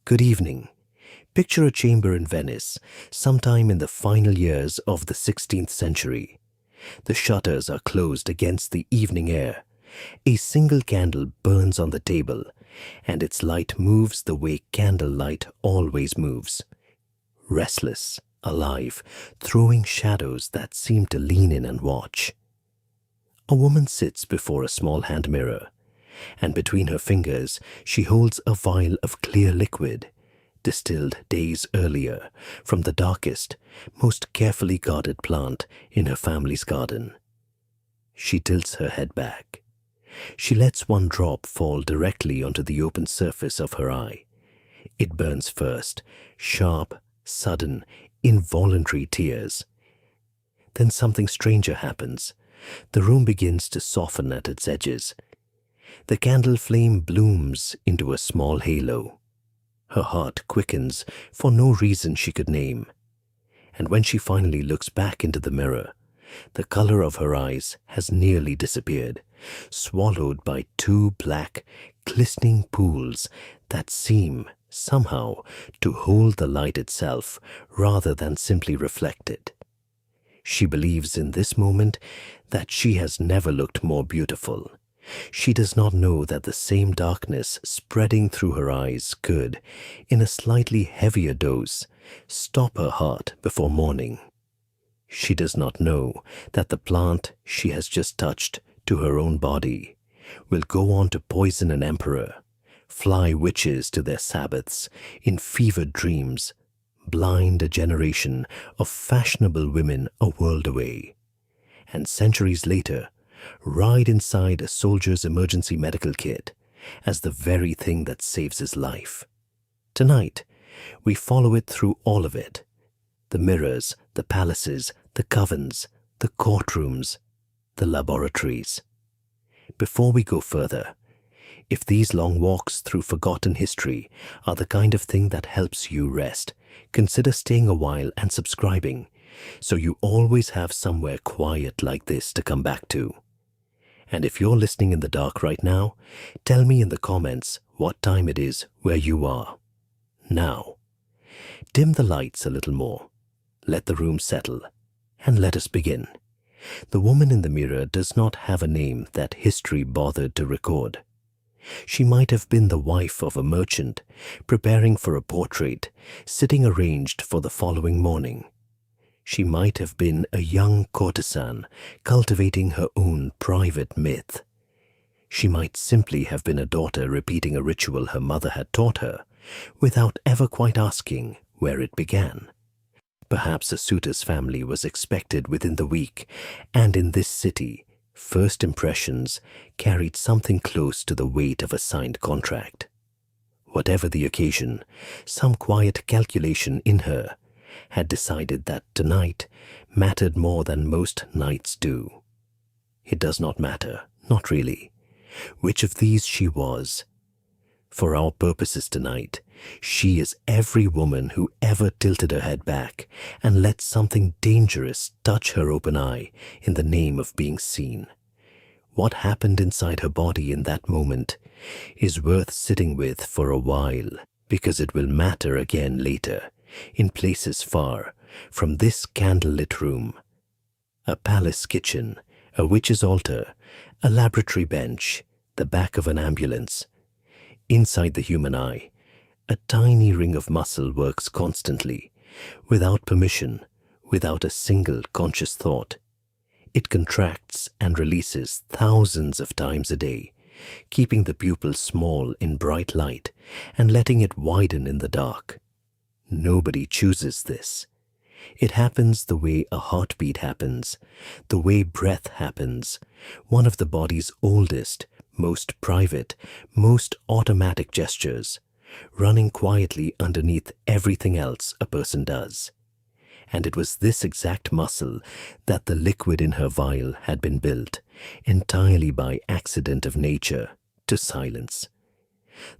Good evening. Picture a chamber in Venice, sometime in the final years of the 16th century. The shutters are closed against the evening air. A single candle burns on the table, and its light moves the way candlelight always moves. Restless, alive, throwing shadows that seem to lean in and watch. A woman sits before a small hand mirror, and between her fingers she holds a vial of clear liquid, distilled days earlier from the darkest, most carefully guarded plant in her family's garden. She tilts her head back. She lets one drop fall directly onto the open surface of her eye. It burns first, sharp, sudden, involuntary tears. Then something stranger happens. The room begins to soften at its edges. The candle flame blooms into a small halo. Her heart quickens for no reason she could name. And when she finally looks back into the mirror, the color of her eyes has nearly disappeared, swallowed by two black, glistening pools that seem, somehow, to hold the light itself rather than simply reflect it. She believes in this moment that she has never looked more beautiful. She does not know that the same darkness spreading through her eyes could, in a slightly heavier dose, stop her heart before morning. She does not know that the plant she has just touched to her own body will go on to poison an emperor, fly witches to their sabbaths in fevered dreams, blind a generation of fashionable women a world away, and centuries later ride inside a soldier's emergency medical kit as the very thing that saves his life. Tonight, we follow it through all of it. The mirrors, the palaces, the covens, the courtrooms, the laboratories. Before we go further, if these long walks through forgotten history are the kind of thing that helps you rest, consider staying a while and subscribing, so you always have somewhere quiet like this to come back to. And if you're listening in the dark right now, tell me in the comments what time it is where you are. Now, dim the lights a little more, let the room settle, and let us begin. The woman in the mirror does not have a name that history bothered to record. She might have been the wife of a merchant, preparing for a portrait, sitting arranged for the following morning. She might have been a young courtesan, cultivating her own private myth. She might simply have been a daughter repeating a ritual her mother had taught her, without ever quite asking where it began. Perhaps a suitor's family was expected within the week, and in this city, first impressions carried something close to the weight of a signed contract. Whatever the occasion, some quiet calculation in her had decided that tonight mattered more than most nights do. It does not matter, not really, which of these she was. For our purposes tonight, she is every woman who ever tilted her head back and let something dangerous touch her open eye in the name of being seen. What happened inside her body in that moment is worth sitting with for a while, because it will matter again later, in places far from this candlelit room. A palace kitchen, a witch's altar, a laboratory bench, the back of an ambulance. Inside the human eye, a tiny ring of muscle works constantly, without permission, without a single conscious thought. It contracts and releases thousands of times a day, keeping the pupil small in bright light and letting it widen in the dark. Nobody chooses this. It happens the way a heartbeat happens, the way breath happens, one of the body's oldest, most private, most automatic gestures, running quietly underneath everything else a person does. And it was this exact muscle that the liquid in her vial had been built, entirely by accident of nature, to silence.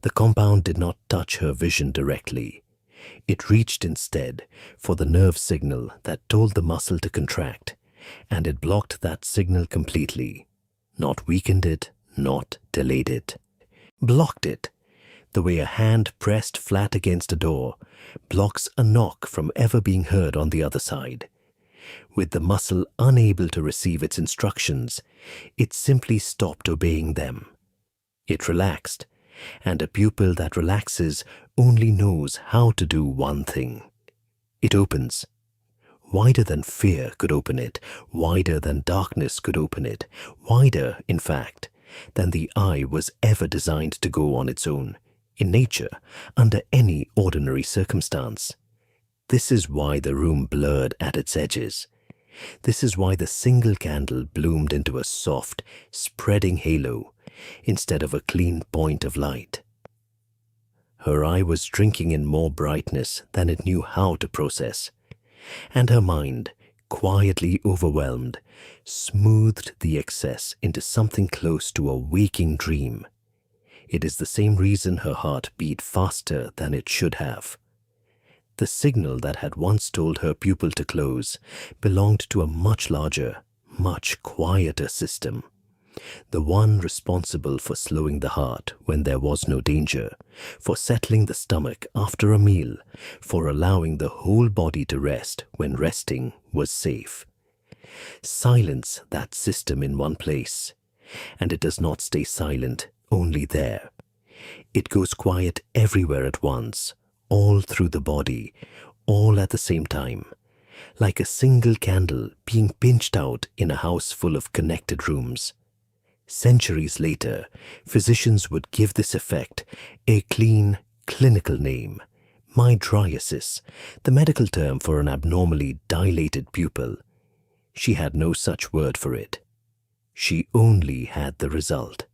The compound did not touch her vision directly. It reached instead for the nerve signal that told the muscle to contract, and it blocked that signal completely, not weakened it, not delayed it. Blocked it. the way a hand pressed flat against a door blocks a knock from ever being heard on the other side. With the muscle unable to receive its instructions, it simply stopped obeying them. It relaxed, and a pupil that relaxes only knows how to do one thing. It opens. Wider than fear could open it, wider than darkness could open it, wider, in fact, than the eye was ever designed to go on its own, in nature, under any ordinary circumstance. This is why the room blurred at its edges. This is why the single candle bloomed into a soft, spreading halo instead of a clean point of light. Her eye was drinking in more brightness than it knew how to process, and her mind, quietly overwhelmed, smoothed the excess into something close to a waking dream. It is the same reason her heart beat faster than it should have. The signal that had once told her pupil to close belonged to a much larger, much quieter system. The one responsible for slowing the heart when there was no danger, for settling the stomach after a meal, for allowing the whole body to rest when resting was safe. Silence that system in one place, and it does not stay silent only there. It goes quiet everywhere at once, all through the body, all at the same time, like a single candle being pinched out in a house full of connected rooms. Centuries later, physicians would give this effect a clean, clinical name, mydriasis, the medical term for an abnormally dilated pupil. She had no such word for it. She only had the result.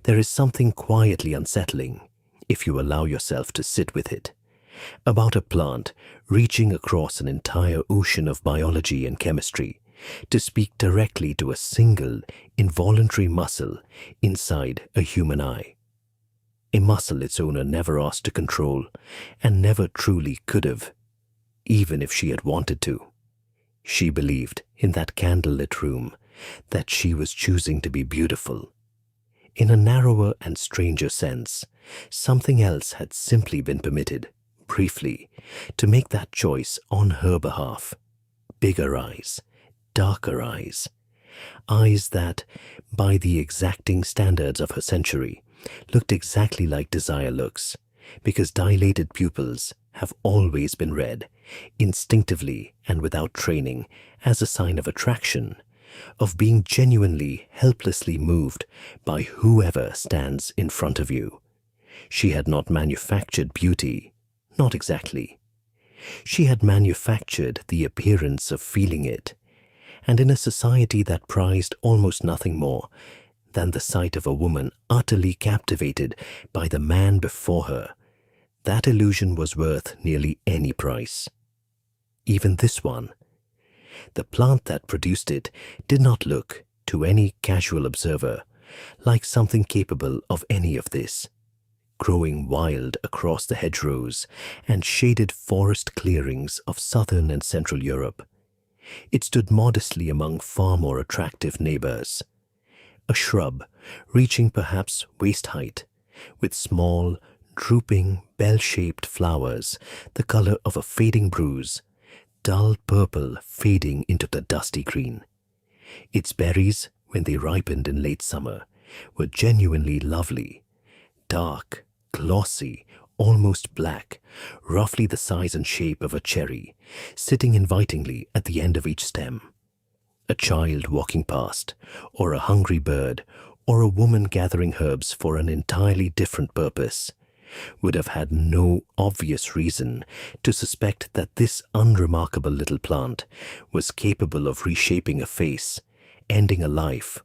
There is something quietly unsettling, if you allow yourself to sit with it, about a plant reaching across an entire ocean of biology and chemistry to speak directly to a single, involuntary muscle inside a human eye. A muscle its owner never asked to control and never truly could have, even if she had wanted to. She believed in that candlelit room that she was choosing to be beautiful. In a narrower and stranger sense, something else had simply been permitted, briefly, to make that choice on her behalf. Bigger eyes, darker eyes. Eyes that, by the exacting standards of her century, looked exactly like desire looks, because dilated pupils have always been read, instinctively and without training, as a sign of attraction, of being genuinely, helplessly moved by whoever stands in front of you. She had not manufactured beauty, not exactly. She had manufactured the appearance of feeling it, and in a society that prized almost nothing more than the sight of a woman utterly captivated by the man before her, that illusion was worth nearly any price. Even this one. The plant that produced it did not look, to any casual observer, like something capable of any of this, growing wild across the hedgerows and shaded forest clearings of southern and central Europe. It stood modestly among far more attractive neighbors. A shrub, reaching perhaps waist height, with small, drooping, bell-shaped flowers, the color of a fading bruise, dull purple fading into the dusty green. Its berries, when they ripened in late summer, were genuinely lovely, dark, glossy, almost black, roughly the size and shape of a cherry, sitting invitingly at the end of each stem. A child walking past, or a hungry bird, or a woman gathering herbs for an entirely different purpose, would have had no obvious reason to suspect that this unremarkable little plant was capable of reshaping a face, ending a life,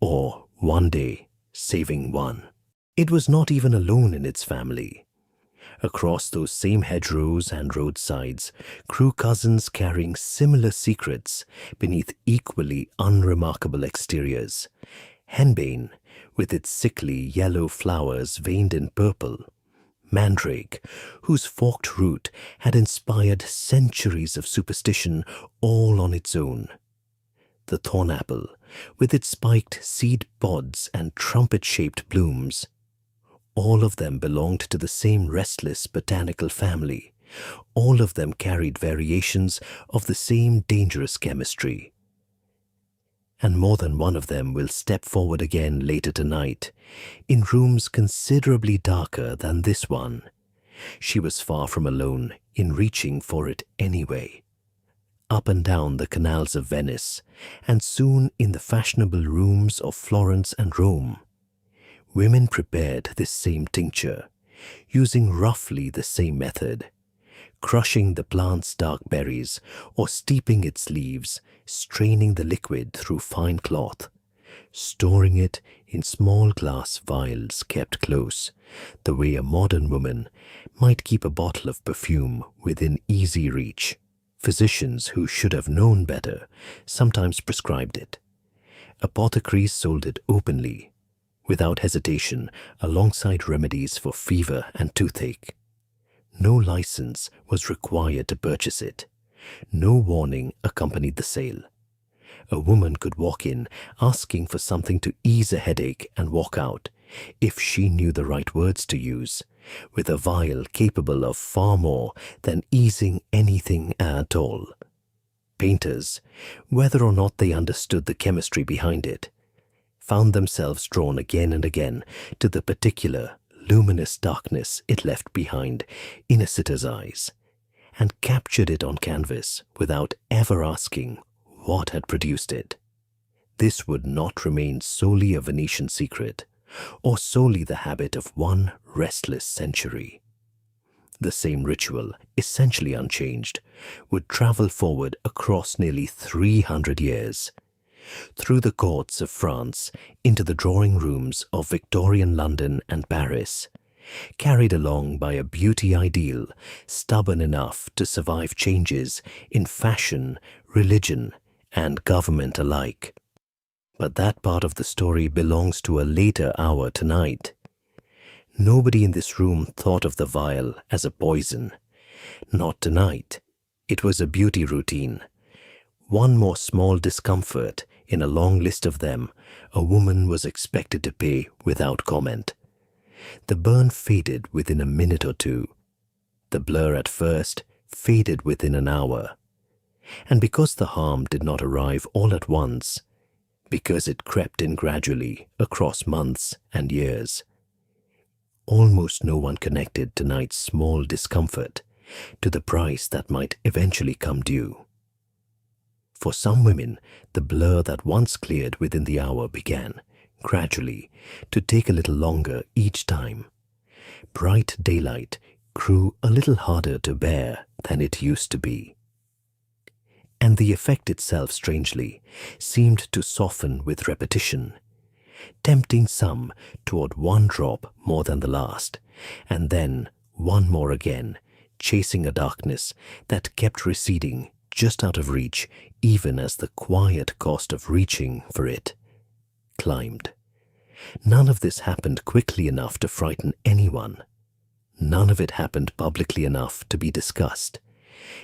or, one day, saving one. It was not even alone in its family. Across those same hedgerows and roadsides grew cousins carrying similar secrets beneath equally unremarkable exteriors. Henbane, with its sickly yellow flowers veined in purple. Mandrake, whose forked root had inspired centuries of superstition all on its own. The thornapple, with its spiked seed pods and trumpet-shaped blooms. All of them belonged to the same restless botanical family. All of them carried variations of the same dangerous chemistry. And more than one of them will step forward again later tonight, in rooms considerably darker than this one. She was far from alone in reaching for it anyway. Up and down the canals of Venice, and soon in the fashionable rooms of Florence and Rome, women prepared this same tincture, using roughly the same method, crushing the plant's dark berries or steeping its leaves, straining the liquid through fine cloth, storing it in small glass vials kept close, the way a modern woman might keep a bottle of perfume within easy reach. Physicians who should have known better sometimes prescribed it. Apothecaries sold it openly, without hesitation, alongside remedies for fever and toothache. No license was required to purchase it. No warning accompanied the sale. A woman could walk in asking for something to ease a headache and walk out, if she knew the right words to use, with a vial capable of far more than easing anything at all. Painters, whether or not they understood the chemistry behind it, found themselves drawn again and again to the particular luminous darkness it left behind in a sitter's eyes, and captured it on canvas without ever asking what had produced it. This would not remain solely a Venetian secret, or solely the habit of one restless century. The same ritual, essentially unchanged, would travel forward across nearly 300 years, through the courts of France into the drawing rooms of Victorian London and Paris, carried along by a beauty ideal stubborn enough to survive changes in fashion, religion, and government alike. But that part of the story belongs to a later hour tonight. Nobody in this room thought of the vial as a poison. Not tonight. It was a beauty routine. One more small discomfort in a long list of them a woman was expected to pay without comment. The burn faded within a minute or two. The blur at first faded within an hour. And because the harm did not arrive all at once, because it crept in gradually across months and years, almost no one connected tonight's small discomfort to the price that might eventually come due. For some women, the blur that once cleared within the hour began, gradually, to take a little longer each time. Bright daylight grew a little harder to bear than it used to be. And the effect itself, strangely, seemed to soften with repetition, tempting some toward one drop more than the last, and then one more again, chasing a darkness that kept receding just out of reach, even as the quiet cost of reaching for it climbed. None of this happened quickly enough to frighten anyone. None of it happened publicly enough to be discussed.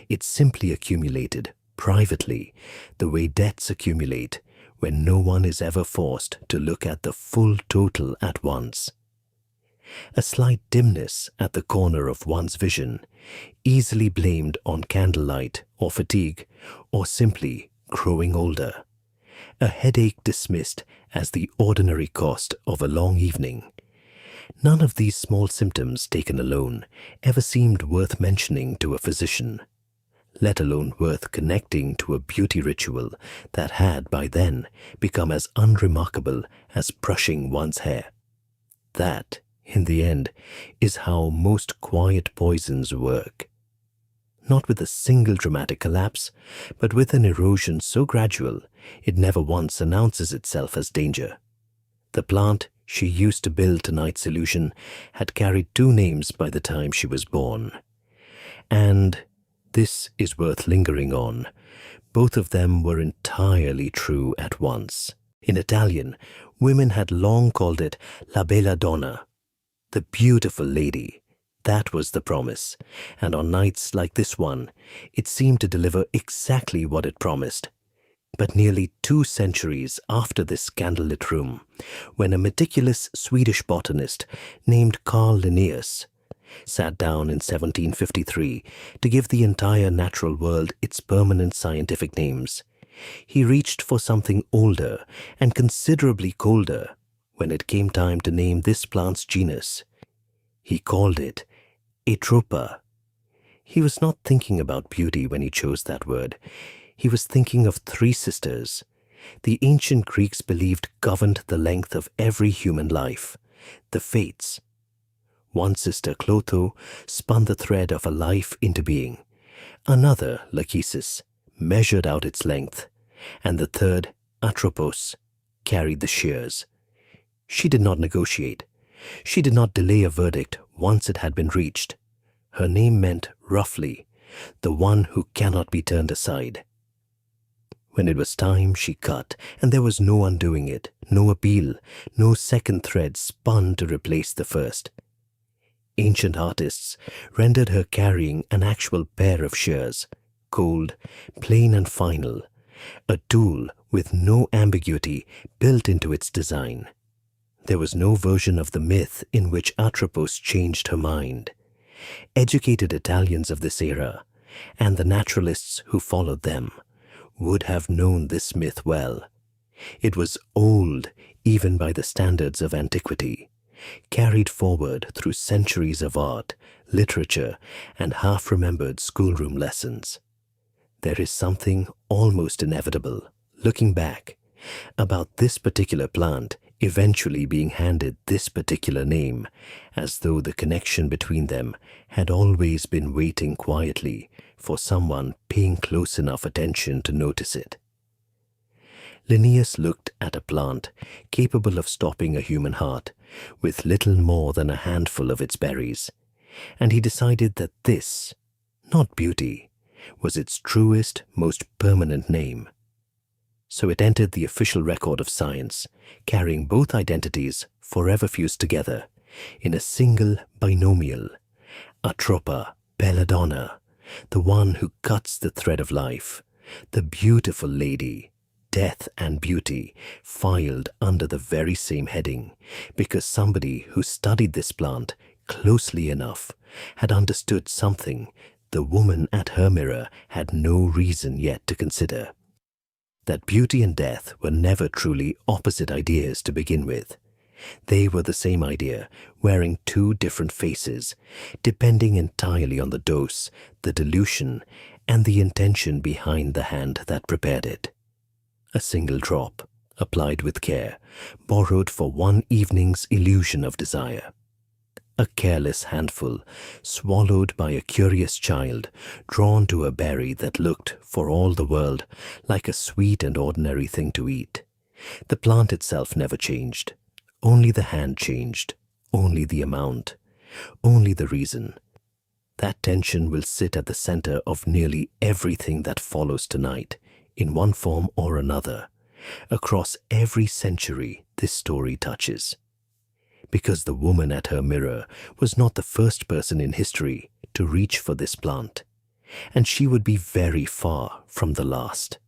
It simply accumulated privately, the way debts accumulate when no one is ever forced to look at the full total at once. A slight dimness at the corner of one's vision, easily blamed on candlelight or fatigue, or simply growing older. A headache dismissed as the ordinary cost of a long evening. None of these small symptoms taken alone ever seemed worth mentioning to a physician, let alone worth connecting to a beauty ritual that had by then become as unremarkable as brushing one's hair. That, in the end, is how most quiet poisons work. Not with a single dramatic collapse, but with an erosion so gradual it never once announces itself as danger. The plant she used to build tonight's illusion had carried two names by the time she was born. And this is worth lingering on. Both of them were entirely true at once. In Italian, women had long called it la Belladonna, the beautiful lady. That was the promise, and on nights like this one, it seemed to deliver exactly what it promised. But nearly 2 centuries after this candlelit room, when a meticulous Swedish botanist named Carl Linnaeus sat down in 1753 to give the entire natural world its permanent scientific names, he reached for something older and considerably colder when it came time to name this plant's genus. He called it Atropa. He was not thinking about beauty when he chose that word. He was thinking of 3 sisters the ancient Greeks believed governed the length of every human life, the Fates. One sister, Clotho, spun the thread of a life into being. Another, Lachesis, measured out its length. And the third, Atropos, carried the shears. She did not negotiate. She did not delay a verdict once it had been reached. Her name meant, roughly, the one who cannot be turned aside. When it was time, she cut, and there was no undoing it, no appeal, no second thread spun to replace the first. Ancient artists rendered her carrying an actual pair of shears, cold, plain and final, a tool with no ambiguity built into its design. There was no version of the myth in which Atropos changed her mind. Educated Italians of this era, and the naturalists who followed them, would have known this myth well. It was old even by the standards of antiquity, carried forward through centuries of art, literature, and half-remembered schoolroom lessons. There is something almost inevitable, looking back, about this particular plant eventually being handed this particular name, as though the connection between them had always been waiting quietly for someone paying close enough attention to notice it. Linnaeus looked at a plant capable of stopping a human heart with little more than a handful of its berries, and he decided that this, not beauty, was its truest, most permanent name. So it entered the official record of science, carrying both identities forever fused together in a single binomial, Atropa, Belladonna, the one who cuts the thread of life, the beautiful lady, death and beauty, filed under the very same heading, because somebody who studied this plant closely enough had understood something the woman at her mirror had no reason yet to consider. That beauty and death were never truly opposite ideas to begin with. They were the same idea, wearing 2 different faces, depending entirely on the dose, the dilution, and the intention behind the hand that prepared it. A single drop, applied with care, borrowed for one evening's illusion of desire. A careless handful, swallowed by a curious child, drawn to a berry that looked, for all the world, like a sweet and ordinary thing to eat. The plant itself never changed. Only the hand changed, only the amount, only the reason. That tension will sit at the center of nearly everything that follows tonight, in one form or another, across every century this story touches. Because the woman at her mirror was not the first person in history to reach for this plant, and she would be very far from the last.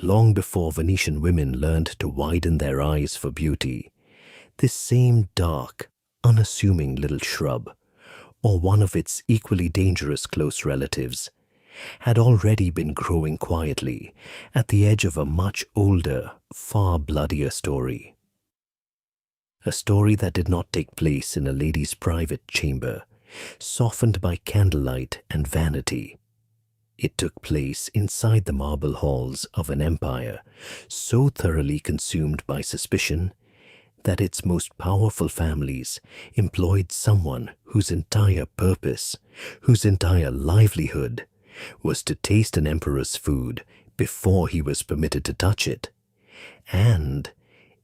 Long before Venetian women learned to widen their eyes for beauty, this same dark, unassuming little shrub, or one of its equally dangerous close relatives, had already been growing quietly at the edge of a much older, far bloodier story. A story that did not take place in a lady's private chamber, softened by candlelight and vanity. It took place inside the marble halls of an empire so thoroughly consumed by suspicion that its most powerful families employed someone whose entire purpose, whose entire livelihood, was to taste an emperor's food before he was permitted to touch it, and,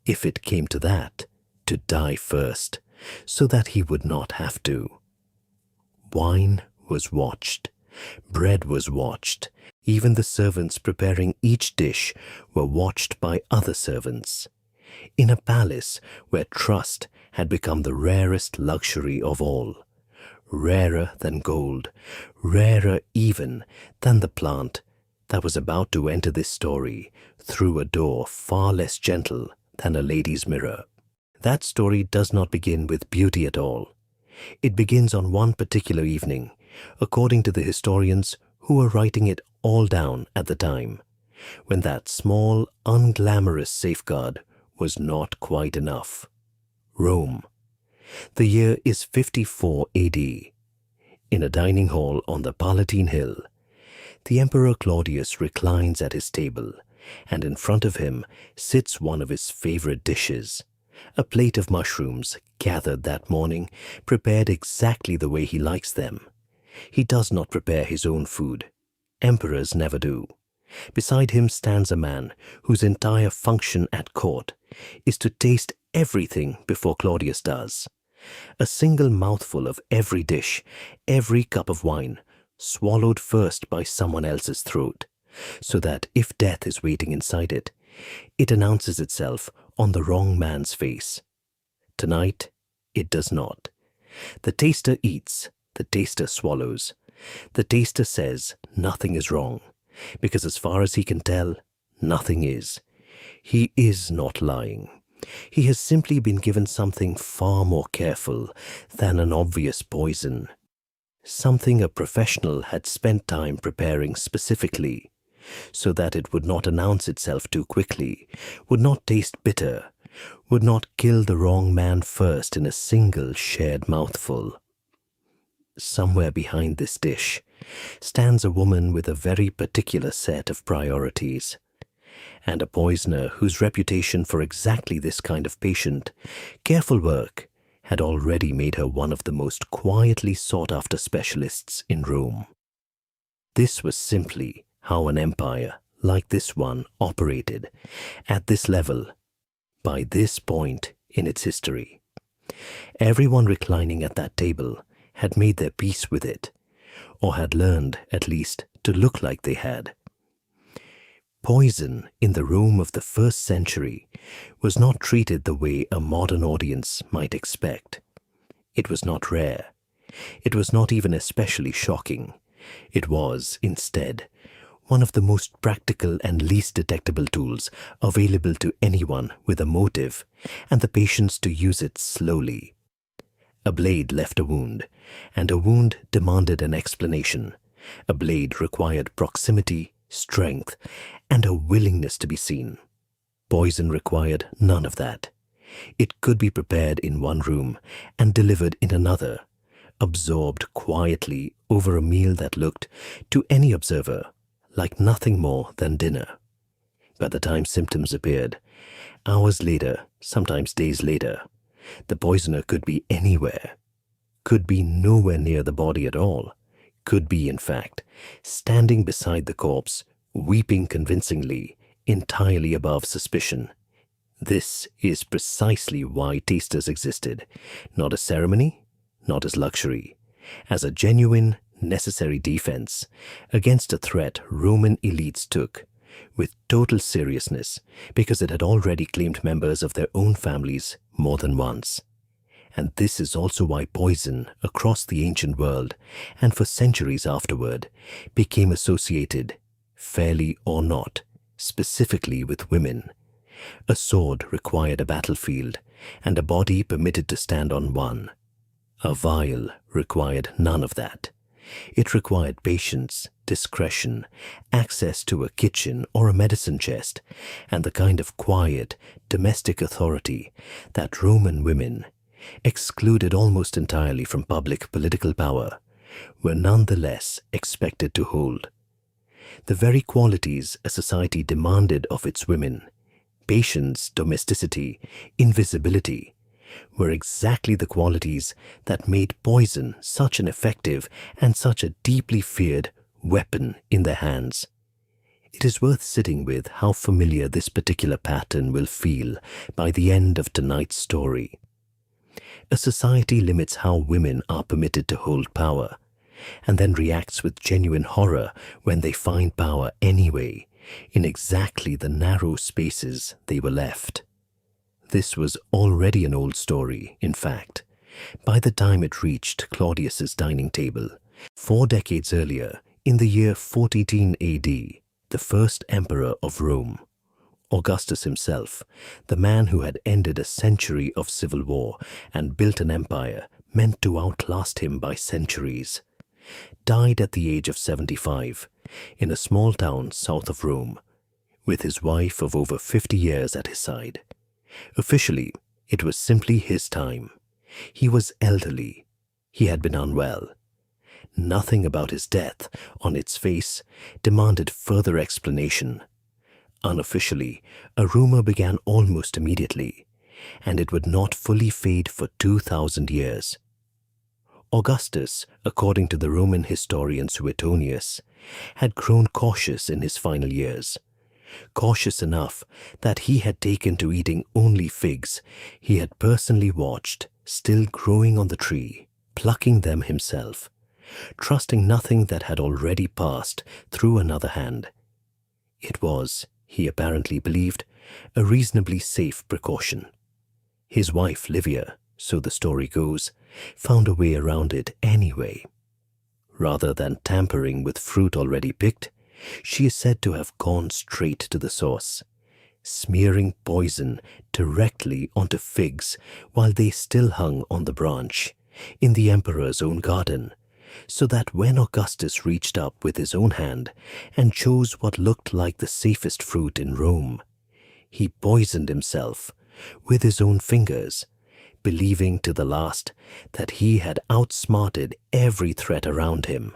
if it came to that, to die first, so that he would not have to. Wine was watched, bread was watched, even the servants preparing each dish were watched by other servants. In a palace where trust had become the rarest luxury of all, rarer than gold, rarer even than the plant that was about to enter this story through a door far less gentle than a lady's mirror. That story does not begin with beauty at all. It begins on one particular evening, according to the historians who were writing it all down at the time, when that small, unglamorous safeguard was not quite enough. Rome. The year is 54 AD. In a dining hall on the Palatine Hill, the Emperor Claudius reclines at his table, and in front of him sits one of his favorite dishes, a plate of mushrooms gathered that morning, prepared exactly the way he likes them. He does not prepare his own food. Emperors never do. Beside him stands a man whose entire function at court is to taste everything before Claudius does. A single mouthful of every dish, every cup of wine, swallowed first by someone else's throat, so that if death is waiting inside it, it announces itself on the wrong man's face. Tonight, it does not. The taster eats, the taster swallows. The taster says nothing is wrong, because as far as he can tell, nothing is. He is not lying. He has simply been given something far more careful than an obvious poison. Something a professional had spent time preparing specifically, so that it would not announce itself too quickly, would not taste bitter, would not kill the wrong man first in a single shared mouthful. Somewhere behind this dish stands a woman with a very particular set of priorities, and a poisoner whose reputation for exactly this kind of patient, careful work, had already made her one of the most quietly sought-after specialists in Rome. This was simply how an empire like this one operated at this level, by this point in its history. Everyone reclining at that table had made their peace with it, or had learned, at least, to look like they had. Poison in the Rome of the 1st century was not treated the way a modern audience might expect. It was not rare. It was not even especially shocking. It was, instead, one of the most practical and least detectable tools available to anyone with a motive and the patience to use it slowly. A blade left a wound, and a wound demanded an explanation. A blade required proximity, strength, and a willingness to be seen. Poison required none of that. It could be prepared in one room and delivered in another, absorbed quietly over a meal that looked, to any observer, like nothing more than dinner. By the time symptoms appeared, hours later, sometimes days later, the poisoner could be anywhere, could be nowhere near the body at all, could be, in fact, standing beside the corpse, weeping convincingly, entirely above suspicion. This is precisely why tasters existed, not as ceremony, not as luxury, as a genuine, necessary defense against a threat Roman elites took with total seriousness because it had already claimed members of their own families more than once. And this is also why poison across the ancient world and for centuries afterward became associated, fairly or not, specifically with women. A sword required a battlefield and a body permitted to stand on one. A vial required none of that. It required patience, discretion, access to a kitchen or a medicine chest, and the kind of quiet, domestic authority that Roman women, excluded almost entirely from public political power, were nonetheless expected to hold. The very qualities a society demanded of its women, patience, domesticity, invisibility, were exactly the qualities that made poison such an effective and such a deeply feared weapon in their hands. It is worth sitting with how familiar this particular pattern will feel by the end of tonight's story. A society limits how women are permitted to hold power, and then reacts with genuine horror when they find power anyway, in exactly the narrow spaces they were left. This was already an old story, in fact, by the time it reached Claudius's dining table, 4 decades earlier, in the year 418 AD. the first emperor of Rome. Augustus himself, the man who had ended a century of civil war and built an empire meant to outlast him by centuries, died at the age of 75 in a small town south of Rome, with his wife of over 50 years at his side. Officially, it was simply his time. He was elderly. He had been unwell. Nothing about his death, on its face, demanded further explanation. Unofficially, a rumor began almost immediately, and it would not fully fade for 2,000 years. Augustus, according to the Roman historian Suetonius, had grown cautious in his final years. Cautious enough that he had taken to eating only figs he had personally watched still growing on the tree, plucking them himself, trusting nothing that had already passed through another hand. It was, he apparently believed, a reasonably safe precaution. His wife Livia, so the story goes, found a way around it anyway. Rather than tampering with fruit already picked, she is said to have gone straight to the source, smearing poison directly onto figs while they still hung on the branch, in the emperor's own garden, so that when Augustus reached up with his own hand and chose what looked like the safest fruit in Rome, he poisoned himself with his own fingers, believing to the last that he had outsmarted every threat around him.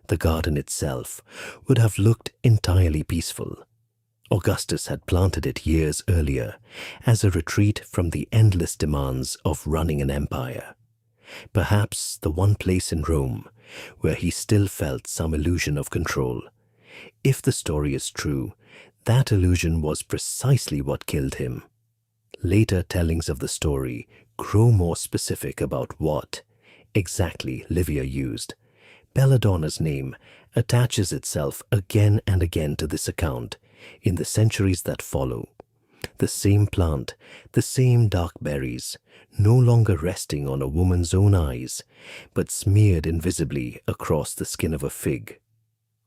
The garden itself would have looked entirely peaceful. Augustus had planted it years earlier as a retreat from the endless demands of running an empire. Perhaps the one place in Rome where he still felt some illusion of control. If the story is true, that illusion was precisely what killed him. Later tellings of the story grow more specific about what exactly Livia used. Belladonna's name attaches itself again and again to this account in the centuries that follow. The same plant, the same dark berries, no longer resting on a woman's own eyes, but smeared invisibly across the skin of a fig.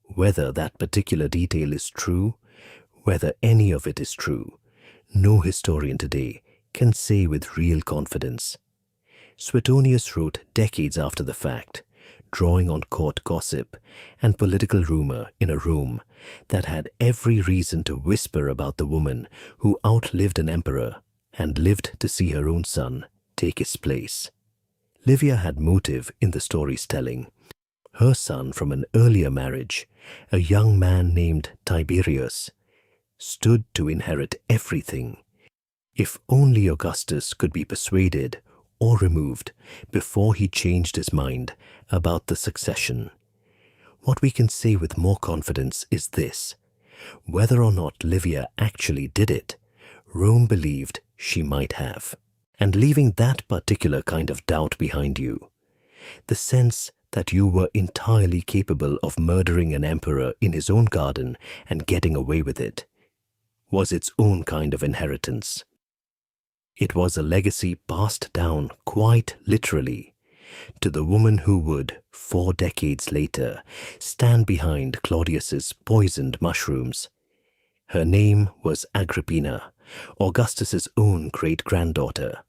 Whether that particular detail is true, whether any of it is true, no historian today can say with real confidence. Suetonius wrote decades after the fact, drawing on court gossip and political rumor in a Rome that had every reason to whisper about the woman who outlived an emperor and lived to see her own son take his place. Livia had motive in the story's telling. Her son from an earlier marriage, a young man named Tiberius, stood to inherit everything. If only Augustus could be persuaded or removed before he changed his mind about the succession. What we can say with more confidence is this: whether or not Livia actually did it, Rome believed she might have. And leaving that particular kind of doubt behind you, the sense that you were entirely capable of murdering an emperor in his own garden and getting away with it, was its own kind of inheritance. It was a legacy passed down quite literally to the woman who would, 4 decades later, stand behind Claudius's poisoned mushrooms. Her name was Agrippina, Augustus's own great-granddaughter,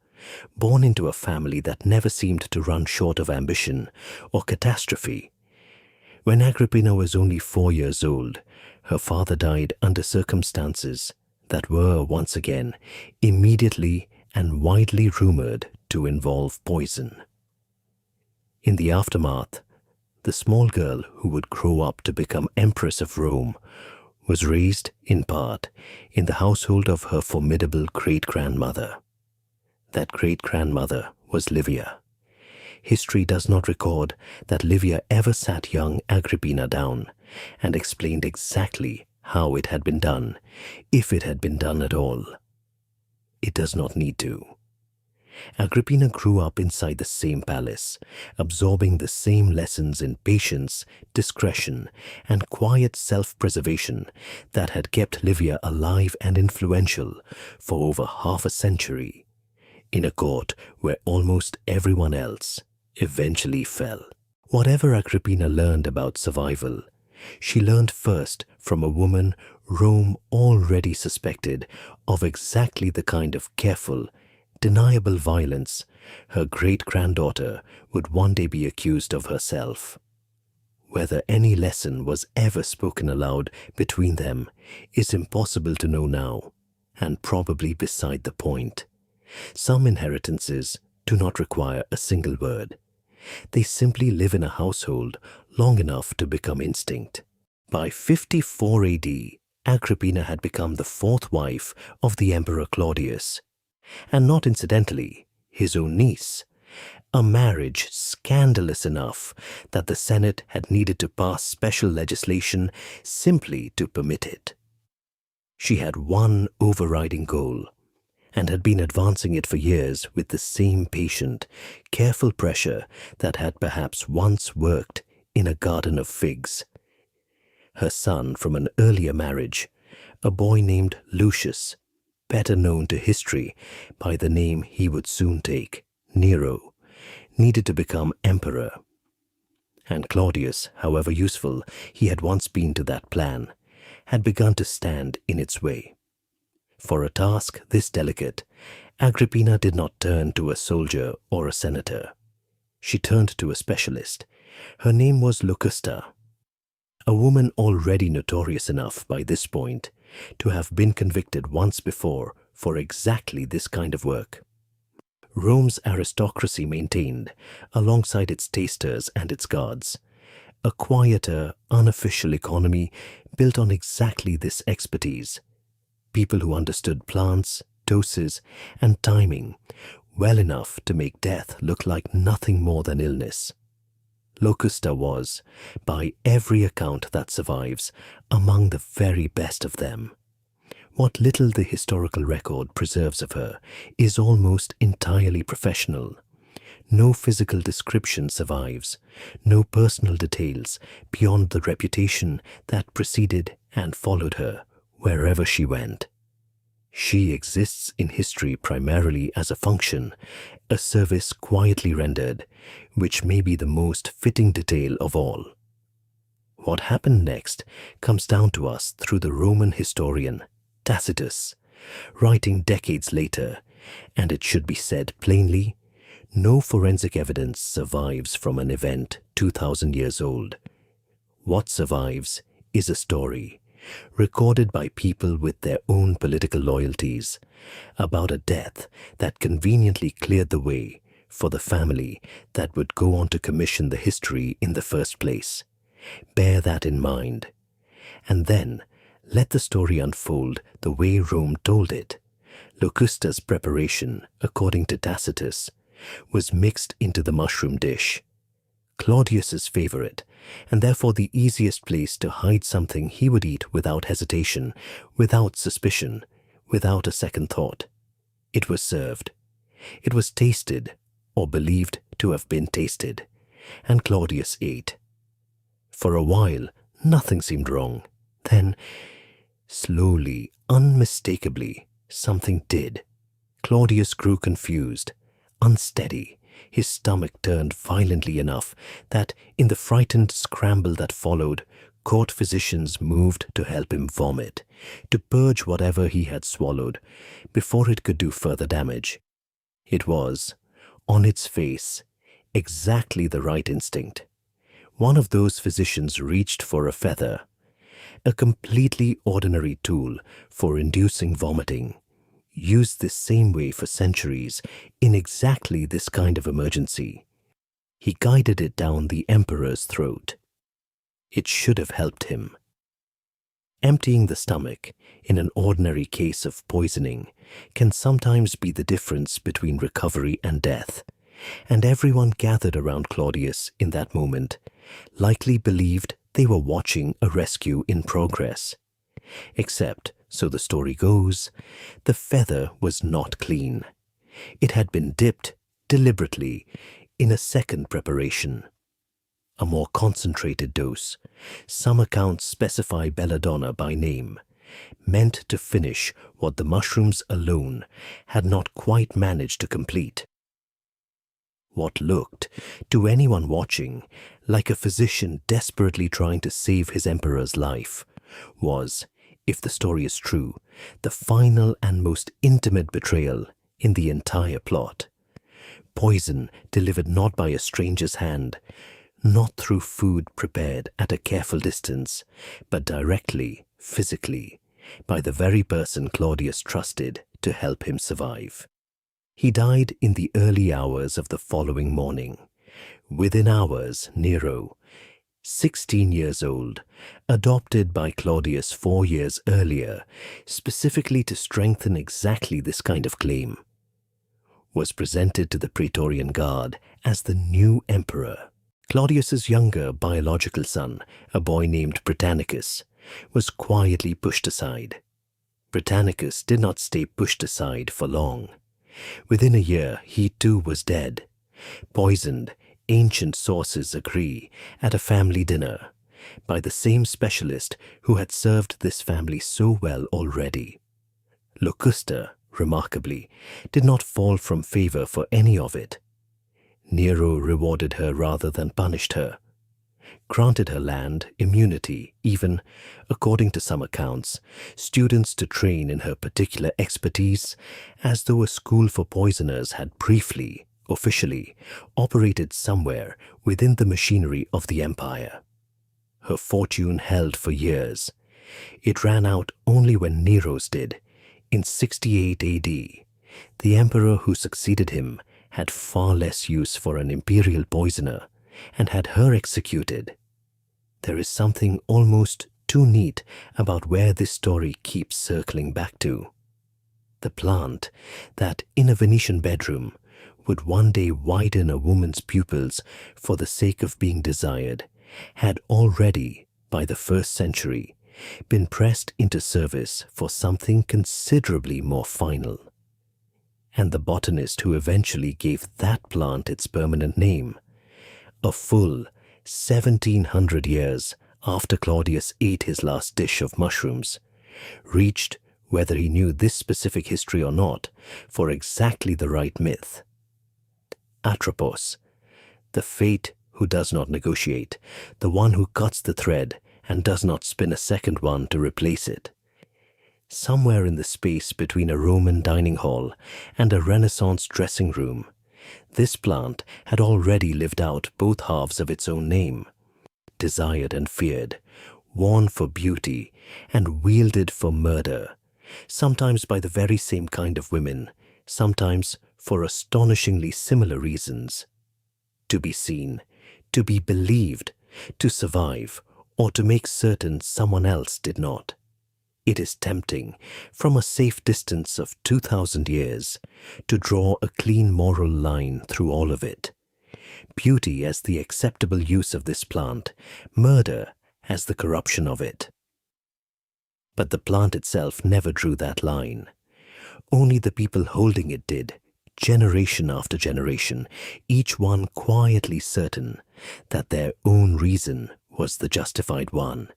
born into a family that never seemed to run short of ambition or catastrophe. When Agrippina was only 4 years old, her father died under circumstances that were, once again, immediately and widely rumored to involve poison. In the aftermath, the small girl who would grow up to become Empress of Rome was raised, in part, in the household of her formidable great-grandmother. That great-grandmother was Livia. History does not record that Livia ever sat young Agrippina down and explained exactly how it had been done, if it had been done at all. It does not need to. Agrippina grew up inside the same palace, absorbing the same lessons in patience, discretion, and quiet self-preservation that had kept Livia alive and influential for over half a century, in a court where almost everyone else eventually fell. Whatever Agrippina learned about survival, She learned first from a woman Rome already suspected of exactly the kind of careful, deniable violence her great-granddaughter would one day be accused of herself. Whether any lesson was ever spoken aloud between them is impossible to know now, and probably beside the point. Some inheritances do not require a single word. They simply live in a household long enough to become instinct. By 54 AD, Agrippina had become the fourth wife of the Emperor Claudius, and not incidentally, his own niece, a marriage scandalous enough that the Senate had needed to pass special legislation simply to permit it. She had one overriding goal, and had been advancing it for years with the same patient, careful pressure that had perhaps once worked in a garden of figs. Her son from an earlier marriage, a boy named Lucius, better known to history by the name he would soon take, Nero, needed to become emperor. And Claudius, however useful he had once been to that plan, had begun to stand in its way. For a task this delicate, Agrippina did not turn to a soldier or a senator. She turned to a specialist. Her name was Locusta, a woman already notorious enough by this point to have been convicted once before for exactly this kind of work. Rome's aristocracy maintained, alongside its tasters and its guards, a quieter, unofficial economy built on exactly this expertise. People who understood plants, doses, and timing well enough to make death look like nothing more than illness. Locusta was, by every account that survives, among the very best of them. What little the historical record preserves of her is almost entirely professional. No physical description survives, no personal details beyond the reputation that preceded and followed her wherever she went. She exists in history primarily as a function, a service quietly rendered, which may be the most fitting detail of all. What happened next comes down to us through the Roman historian Tacitus, writing decades later, and it should be said plainly, no forensic evidence survives from an event 2,000 years old. What survives is a story, recorded by people with their own political loyalties, about a death that conveniently cleared the way for the family that would go on to commission the history in the first place. Bear that in mind. And then let the story unfold the way Rome told it. Locusta's preparation, according to Tacitus, was mixed into the mushroom dish. Claudius's favorite, and therefore the easiest place to hide something he would eat without hesitation, without suspicion, without a second thought. It was served. It was tasted, or believed to have been tasted, and Claudius ate. For a while, nothing seemed wrong. Then, slowly, unmistakably, something did. Claudius grew confused, unsteady. His stomach turned violently enough that, in the frightened scramble that followed, court physicians moved to help him vomit, to purge whatever he had swallowed, before it could do further damage. It was, on its face, exactly the right instinct. One of those physicians reached for a feather, a completely ordinary tool for inducing vomiting, used this same way for centuries in exactly this kind of emergency. He guided it down the emperor's throat. It should have helped him. Emptying the stomach in an ordinary case of poisoning can sometimes be the difference between recovery and death, and everyone gathered around Claudius in that moment likely believed they were watching a rescue in progress. Except, so the story goes, the feather was not clean. It had been dipped, deliberately, in a second preparation. A more concentrated dose, some accounts specify Belladonna by name, meant to finish what the mushrooms alone had not quite managed to complete. what looked, to anyone watching, like a physician desperately trying to save his emperor's life, was, if the story is true, the final and most intimate betrayal in the entire plot. Poison delivered not by a stranger's hand, not through food prepared at a careful distance, but directly, physically, by the very person Claudius trusted to help him survive. He died in the early hours of the following morning. Within hours, Nero, 16 years old, adopted by Claudius 4 years earlier, specifically to strengthen exactly this kind of claim, was presented to the Praetorian Guard as the new emperor. Claudius's younger biological son, a boy named Britannicus, was quietly pushed aside. Britannicus did not stay pushed aside for long. Within a year, he too was dead, poisoned, ancient sources agree, at a family dinner, by the same specialist who had served this family so well already. Locusta, remarkably, did not fall from favor for any of it. Nero rewarded her rather than punished her, granted her land, immunity, even, according to some accounts, students to train in her particular expertise, as though a school for poisoners had briefly, officially, operated somewhere within the machinery of the empire. Her fortune held for years. It ran out only when Nero's did, in 68 AD. The emperor who succeeded him had far less use for an imperial poisoner and had her executed. There is something almost too neat about where this story keeps circling back to. The plant that, in a Venetian bedroom, would one day widen a woman's pupils for the sake of being desired, had already, by the 1st century, been pressed into service for something considerably more final. And the botanist who eventually gave that plant its permanent name, a full 1700 years after Claudius ate his last dish of mushrooms, reached, whether he knew this specific history or not, for exactly the right myth. Atropos, the fate who does not negotiate, the one who cuts the thread and does not spin a second one to replace it. Somewhere in the space between a Roman dining hall and a Renaissance dressing room, this plant had already lived out both halves of its own name, desired and feared, worn for beauty and wielded for murder, sometimes by the very same kind of women, sometimes for astonishingly similar reasons. To be seen, to be believed, to survive, or to make certain someone else did not. It is tempting, from a safe distance of 2,000 years, to draw a clean moral line through all of it. Beauty as the acceptable use of this plant, murder as the corruption of it. But the plant itself never drew that line. Only the people holding it did, generation after generation, each one quietly certain that their own reason was the justified one.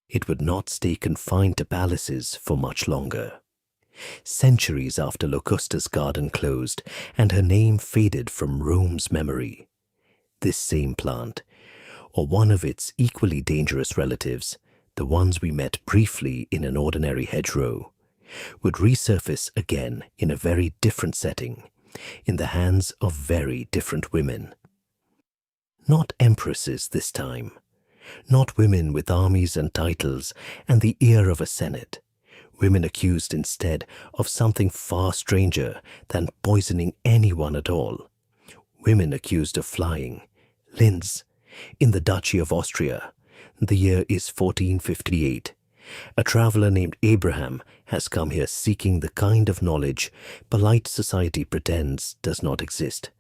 It would not stay confined to palaces for much longer. Centuries after Locusta's garden closed and her name faded from Rome's memory, this same plant, or one of its equally dangerous relatives, the ones we met briefly in an ordinary hedgerow, would resurface again in a very different setting, in the hands of very different women. Not empresses this time, not women with armies and titles and the ear of a senate, women accused instead of something far stranger than poisoning anyone at all, women accused of flying, Linz, in the Duchy of Austria. The year is 1458. A traveler named Abraham has come here seeking the kind of knowledge polite society pretends does not exist,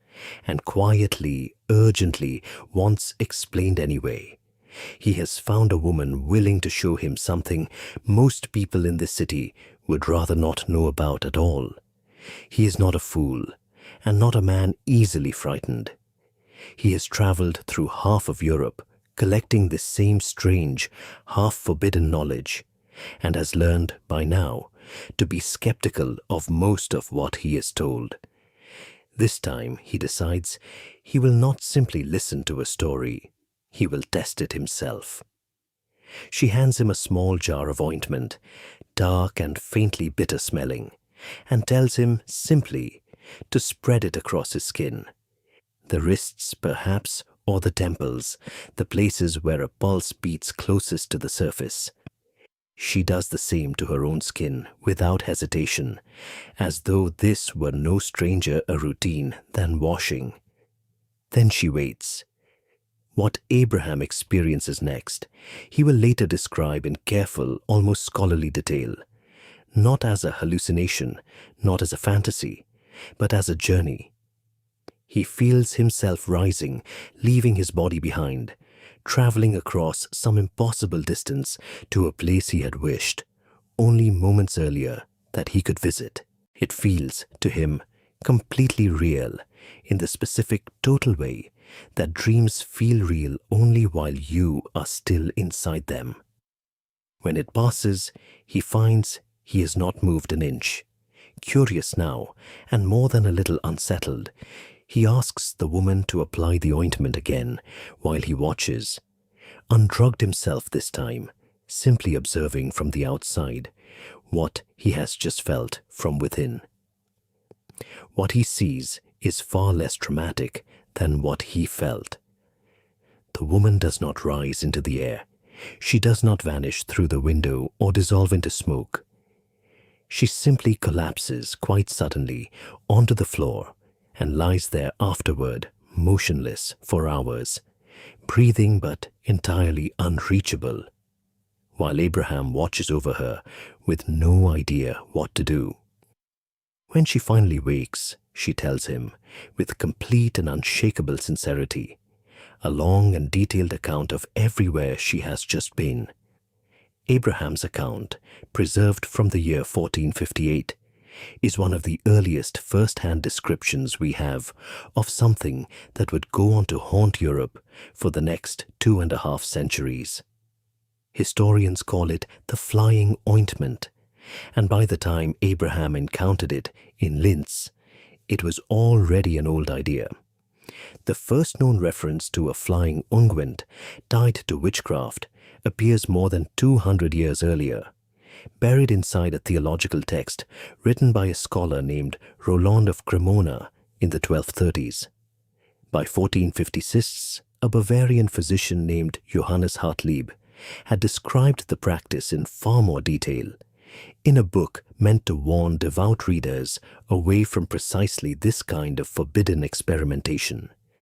and quietly, urgently wants explained anyway. He has found a woman willing to show him something most people in this city would rather not know about at all. He is not a fool, and not a man easily frightened. He has traveled through half of Europe, collecting this same strange, half-forbidden knowledge, and has learned, by now, to be skeptical of most of what he is told. This time, he decides he will not simply listen to a story, he will test it himself. She hands him a small jar of ointment, dark and faintly bitter smelling, and tells him simply to spread it across his skin. The wrists, perhaps, or the temples, the places where a pulse beats closest to the surface. She does the same to her own skin without hesitation, as though this were no stranger a routine than washing. Then she waits. What Abraham experiences next, he will later describe in careful, almost scholarly detail, not as a hallucination, not as a fantasy, but as a journey. He feels himself rising, leaving his body behind, traveling across some impossible distance to a place he had wished, only moments earlier, that he could visit. It feels, to him, completely real, in the specific, total way that dreams feel real only while you are still inside them. When it passes, he finds he has not moved an inch. Curious now, and more than a little unsettled, he asks the woman to apply the ointment again while he watches, undrugged himself this time, simply observing from the outside what he has just felt from within. What he sees is far less dramatic than what he felt. The woman does not rise into the air. She does not vanish through the window or dissolve into smoke. She simply collapses quite suddenly onto the floor and lies there afterward, motionless for hours, breathing but entirely unreachable, while Abraham watches over her with no idea what to do. When she finally wakes, she tells him, with complete and unshakable sincerity, a long and detailed account of everywhere she has just been. Abraham's account, preserved from the year 1458, is one of the earliest first-hand descriptions we have of something that would go on to haunt Europe for the next 2.5 centuries. Historians call it the flying ointment, and by the time Abraham encountered it in Linz, it was already an old idea. The first known reference to a flying unguent tied to witchcraft appears more than 200 years earlier, buried inside a theological text written by a scholar named Roland of Cremona in the 1230s. By 1456, a Bavarian physician named Johannes Hartlieb had described the practice in far more detail, in a book meant to warn devout readers away from precisely this kind of forbidden experimentation.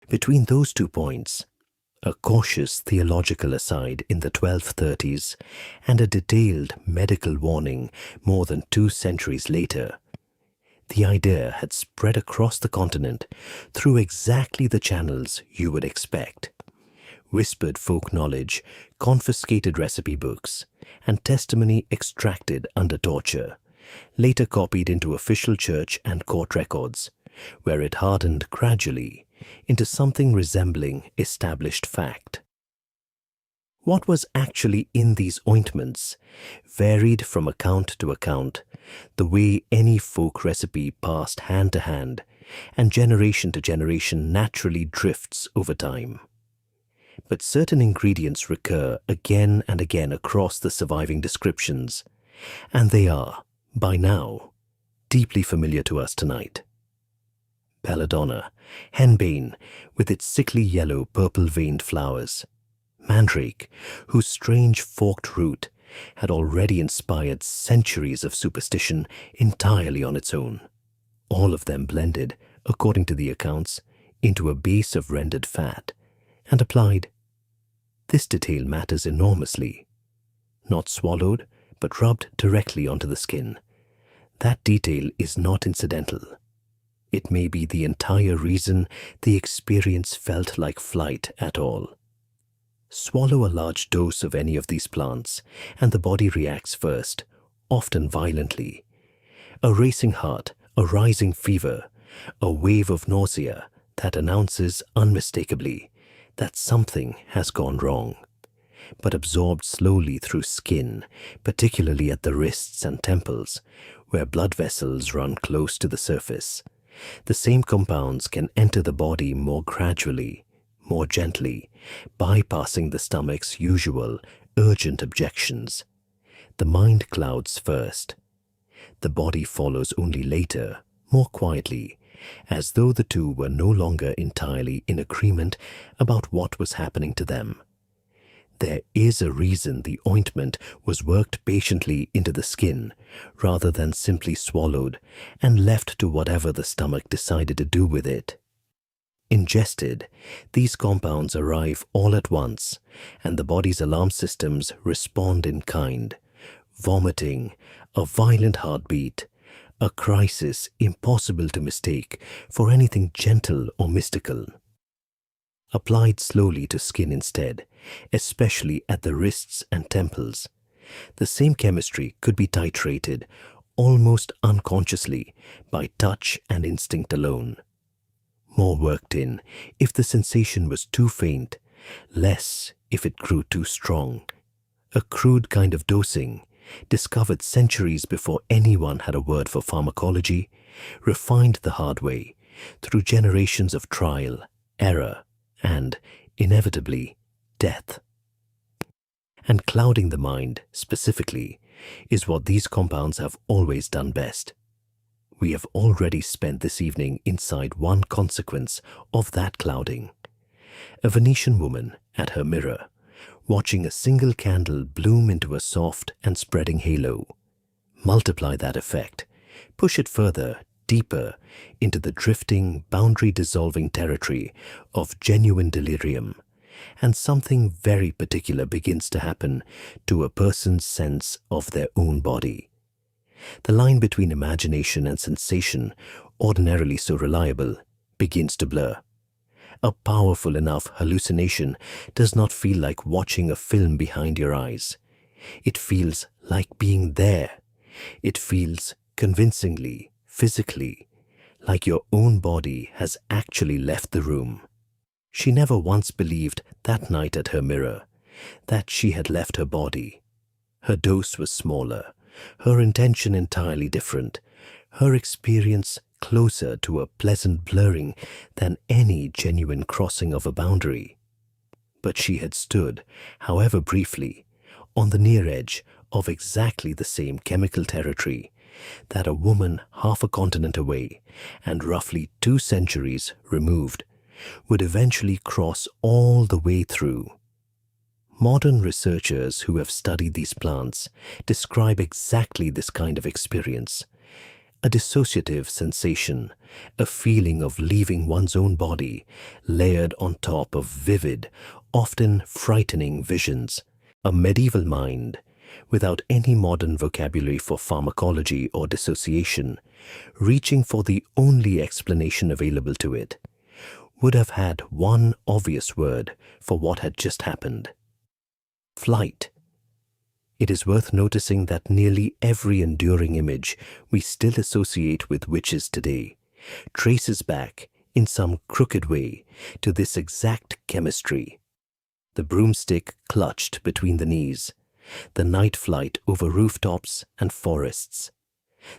Between those 2 points, a cautious theological aside in the 1230s and a detailed medical warning more than 2 centuries later, the idea had spread across the continent through exactly the channels you would expect. Whispered folk knowledge, confiscated recipe books, and testimony extracted under torture, later copied into official church and court records, where it hardened gradually into something resembling established fact. What was actually in these ointments varied from account to account, the way any folk recipe passed hand to hand and generation to generation naturally drifts over time. But certain ingredients recur again and again across the surviving descriptions, and they are, by now, deeply familiar to us tonight. Belladonna, henbane with its sickly yellow purple-veined flowers, mandrake, whose strange forked root had already inspired centuries of superstition entirely on its own, all of them blended, according to the accounts, into a base of rendered fat, and applied. This detail matters enormously. Not swallowed, but rubbed directly onto the skin. That detail is not incidental. It may be the entire reason the experience felt like flight at all. Swallow a large dose of any of these plants, and the body reacts first, often violently. A racing heart, a rising fever, a wave of nausea that announces unmistakably that something has gone wrong, but absorbed slowly through skin, particularly at the wrists and temples, where blood vessels run close to the surface, The same compounds can enter the body more gradually, more gently, bypassing the stomach's usual urgent objections. The mind clouds first. The body follows only later, more quietly, as though the two were no longer entirely in agreement about what was happening to them. There is a reason the ointment was worked patiently into the skin rather than simply swallowed and left to whatever the stomach decided to do with it. Ingested, these compounds arrive all at once, and the body's alarm systems respond in kind. Vomiting, a violent heartbeat, a crisis impossible to mistake for anything gentle or mystical. Applied slowly to skin instead, especially at the wrists and temples, the same chemistry could be titrated almost unconsciously by touch and instinct alone. More worked in if the sensation was too faint, less if it grew too strong. A crude kind of dosing, discovered centuries before anyone had a word for pharmacology, refined the hard way through generations of trial, error, and, inevitably, death. And clouding the mind, specifically, is what these compounds have always done best. We have already spent this evening inside one consequence of that clouding. A Venetian woman at her mirror, watching a single candle bloom into a soft and spreading halo. Multiply that effect, push it further, deeper, into the drifting, boundary-dissolving territory of genuine delirium, and something very particular begins to happen to a person's sense of their own body. The line between imagination and sensation, ordinarily so reliable, begins to blur. A powerful enough hallucination does not feel like watching a film behind your eyes. It feels like being there. It feels convincingly, physically, like your own body has actually left the room. She never once believed that night at her mirror that she had left her body. Her dose was smaller, her intention entirely different, her experience closer to a pleasant blurring than any genuine crossing of a boundary. But she had stood, however briefly, on the near edge of exactly the same chemical territory that a woman half a continent away and roughly 2 centuries removed would eventually cross all the way through. Modern researchers who have studied these plants describe exactly this kind of experience. A dissociative sensation, a feeling of leaving one's own body, layered on top of vivid, often frightening visions. A medieval mind, without any modern vocabulary for pharmacology or dissociation, reaching for the only explanation available to it, would have had one obvious word for what had just happened: flight. It is worth noticing that nearly every enduring image we still associate with witches today traces back, in some crooked way, to this exact chemistry. The broomstick clutched between the knees, the night flight over rooftops and forests.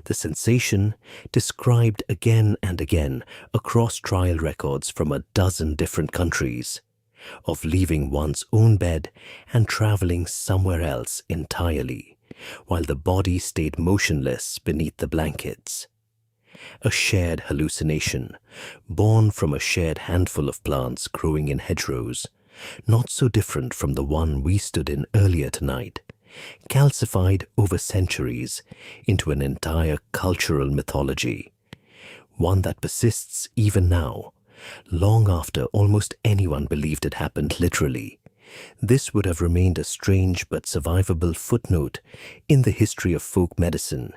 The sensation, described again and again across trial records from a dozen different countries, of leaving one's own bed and traveling somewhere else entirely, while the body stayed motionless beneath the blankets. A shared hallucination, born from a shared handful of plants growing in hedgerows, not so different from the one we stood in earlier tonight, calcified over centuries into an entire cultural mythology, one that persists even now, long after almost anyone believed it happened literally. This would have remained a strange but survivable footnote in the history of folk medicine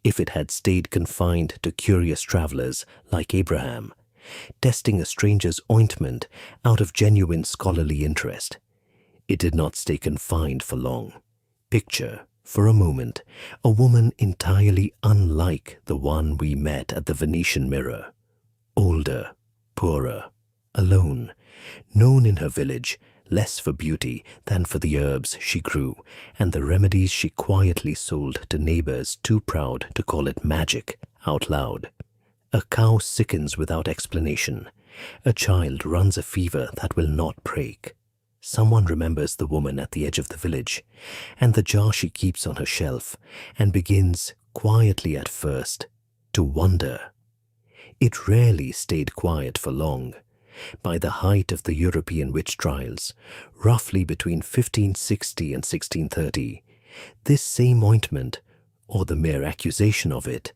if it had stayed confined to curious travelers like Abraham, testing a stranger's ointment out of genuine scholarly interest. It did not stay confined for long. Picture, for a moment, a woman entirely unlike the one we met at the Venetian mirror. Older, poorer, alone, known in her village less for beauty than for the herbs she grew and the remedies she quietly sold to neighbors too proud to call it magic out loud. A cow sickens without explanation. A child runs a fever that will not break. Someone remembers the woman at the edge of the village, and the jar she keeps on her shelf, and begins, quietly at first, to wonder. It rarely stayed quiet for long. By the height of the European witch trials, roughly between 1560 and 1630, this same ointment, or the mere accusation of it,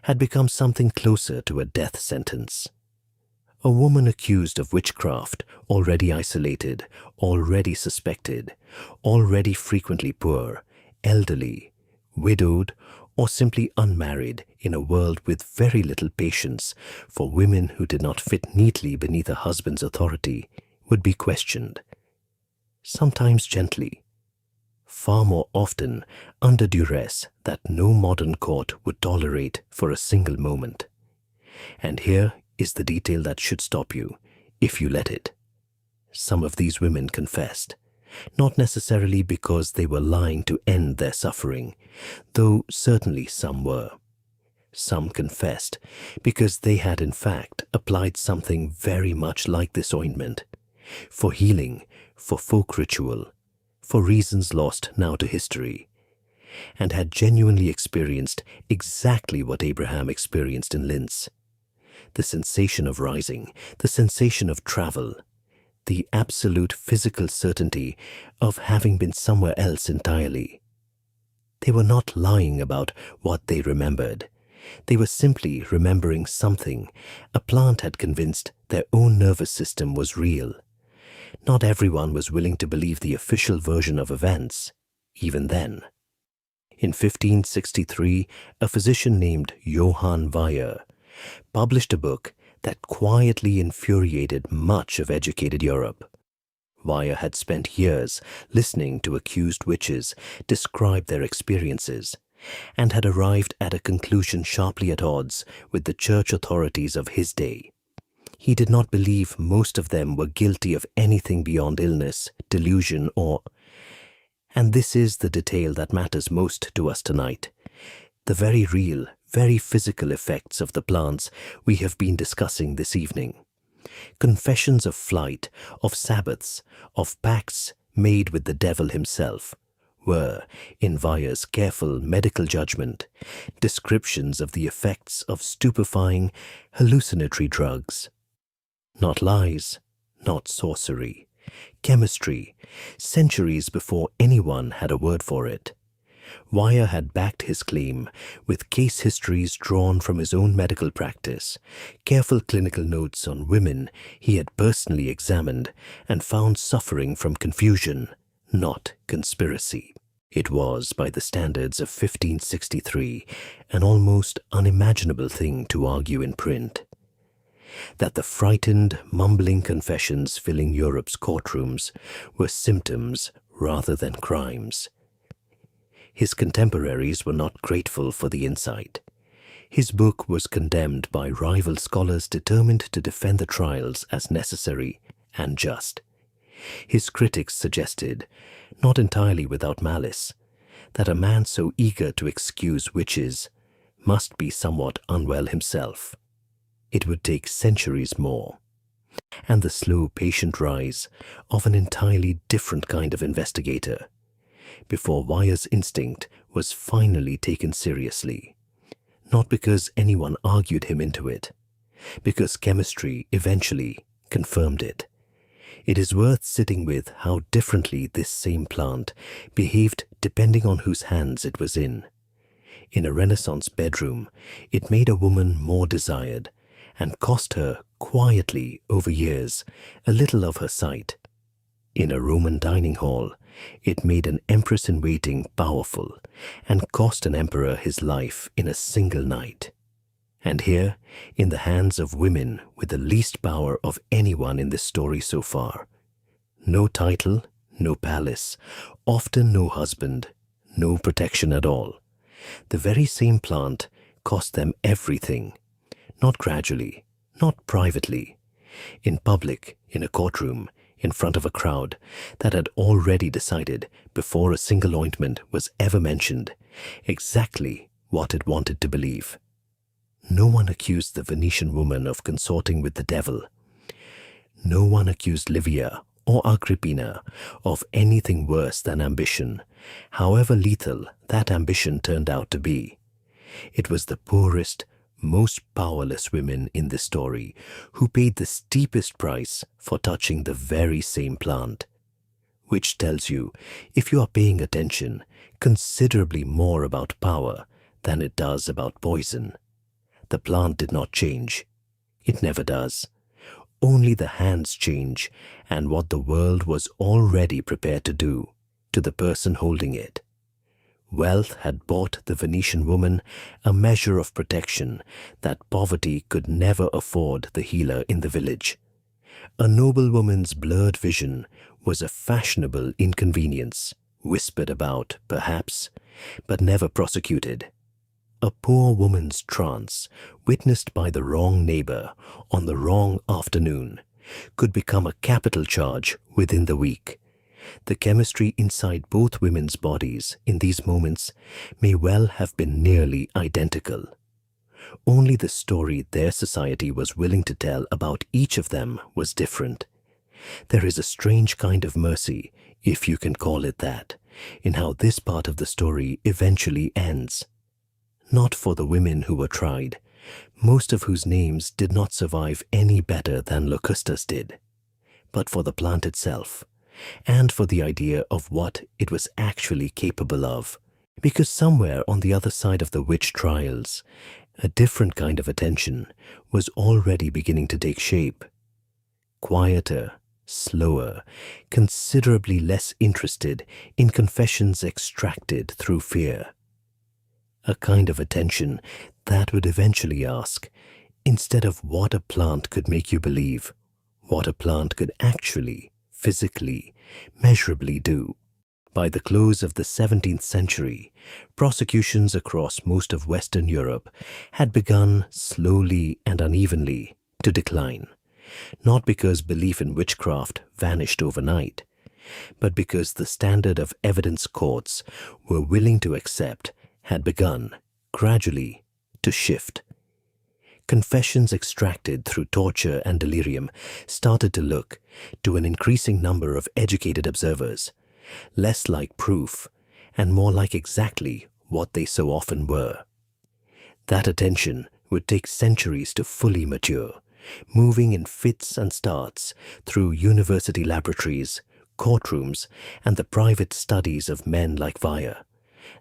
had become something closer to a death sentence. A woman accused of witchcraft, already isolated, already suspected, already frequently poor, elderly, widowed, or simply unmarried in a world with very little patience for women who did not fit neatly beneath a husband's authority, would be questioned. Sometimes gently, far more often under duress that no modern court would tolerate for a single moment. And here is the detail that should stop you, if you let it. Some of these women confessed, not necessarily because they were lying to end their suffering, though certainly some were. Some confessed because they had in fact applied something very much like this ointment, for healing, for folk ritual, for reasons lost now to history, and had genuinely experienced exactly what Abraham experienced in Linz. The sensation of rising, the sensation of travel, the absolute physical certainty of having been somewhere else entirely. They were not lying about what they remembered. They were simply remembering something a plant had convinced their own nervous system was real. Not everyone was willing to believe the official version of events, even then. In 1563, a physician named Johann Weyer published a book that quietly infuriated much of educated Europe. Weyer had spent years listening to accused witches describe their experiences, and had arrived at a conclusion sharply at odds with the church authorities of his day. He did not believe most of them were guilty of anything beyond illness, delusion, or... And this is the detail that matters most to us tonight. The very real, very physical effects of the plants we have been discussing this evening. Confessions of flight, of Sabbaths, of pacts made with the devil himself, were, in Weyer's careful medical judgment, descriptions of the effects of stupefying, hallucinatory drugs. Not lies, not sorcery, chemistry, centuries before anyone had a word for it. Weyer had backed his claim with case histories drawn from his own medical practice, careful clinical notes on women he had personally examined and found suffering from confusion, not conspiracy. It was, by the standards of 1563, an almost unimaginable thing to argue in print. That the frightened, mumbling confessions filling Europe's courtrooms were symptoms rather than crimes. His contemporaries were not grateful for the insight. His book was condemned by rival scholars determined to defend the trials as necessary and just. His critics suggested, not entirely without malice, that a man so eager to excuse witches must be somewhat unwell himself. It would take centuries more, and the slow, patient rise of an entirely different kind of investigator, before Weyer's instinct was finally taken seriously, not because anyone argued him into it, because chemistry eventually confirmed it. It is worth sitting with how differently this same plant behaved depending on whose hands it was in. In a Renaissance bedroom, it made a woman more desired, and cost her, quietly, over years, a little of her sight. In a Roman dining hall, it made an empress-in-waiting powerful, and cost an emperor his life in a single night. And here, in the hands of women with the least power of anyone in this story so far. No title, no palace, often no husband, no protection at all. The very same plant cost them everything, not gradually, not privately, in public, in a courtroom, in front of a crowd that had already decided, before a single ointment was ever mentioned, exactly what it wanted to believe. No one accused the Venetian woman of consorting with the devil. No one accused Livia or Agrippina of anything worse than ambition, however lethal that ambition turned out to be. It was the poorest, most powerless women in this story who paid the steepest price for touching the very same plant. Which tells you, if you are paying attention, considerably more about power than it does about poison. The plant did not change. It never does. Only the hands change, and what the world was already prepared to do to the person holding it. Wealth had bought the Venetian woman a measure of protection that poverty could never afford the healer in the village. A noblewoman's blurred vision was a fashionable inconvenience, whispered about, perhaps, but never prosecuted. A poor woman's trance, witnessed by the wrong neighbor on the wrong afternoon, could become a capital charge within the week. The chemistry inside both women's bodies in these moments may well have been nearly identical. Only the story their society was willing to tell about each of them was different. There is a strange kind of mercy, if you can call it that, in how this part of the story eventually ends. Not for the women who were tried, most of whose names did not survive any better than Locusta's did, but for the plant itself, and for the idea of what it was actually capable of, because somewhere on the other side of the witch trials, a different kind of attention was already beginning to take shape. Quieter, slower, considerably less interested in confessions extracted through fear. A kind of attention that would eventually ask, instead of what a plant could make you believe, what a plant could actually, physically, measurably do. By the close of the 17th century, prosecutions across most of Western Europe had begun slowly and unevenly to decline, not because belief in witchcraft vanished overnight, but because the standard of evidence courts were willing to accept had begun, gradually, to shift. Confessions extracted through torture and delirium started to look, to an increasing number of educated observers, less like proof and more like exactly what they so often were. That attention would take centuries to fully mature, moving in fits and starts through university laboratories, courtrooms, and the private studies of men like Weyer,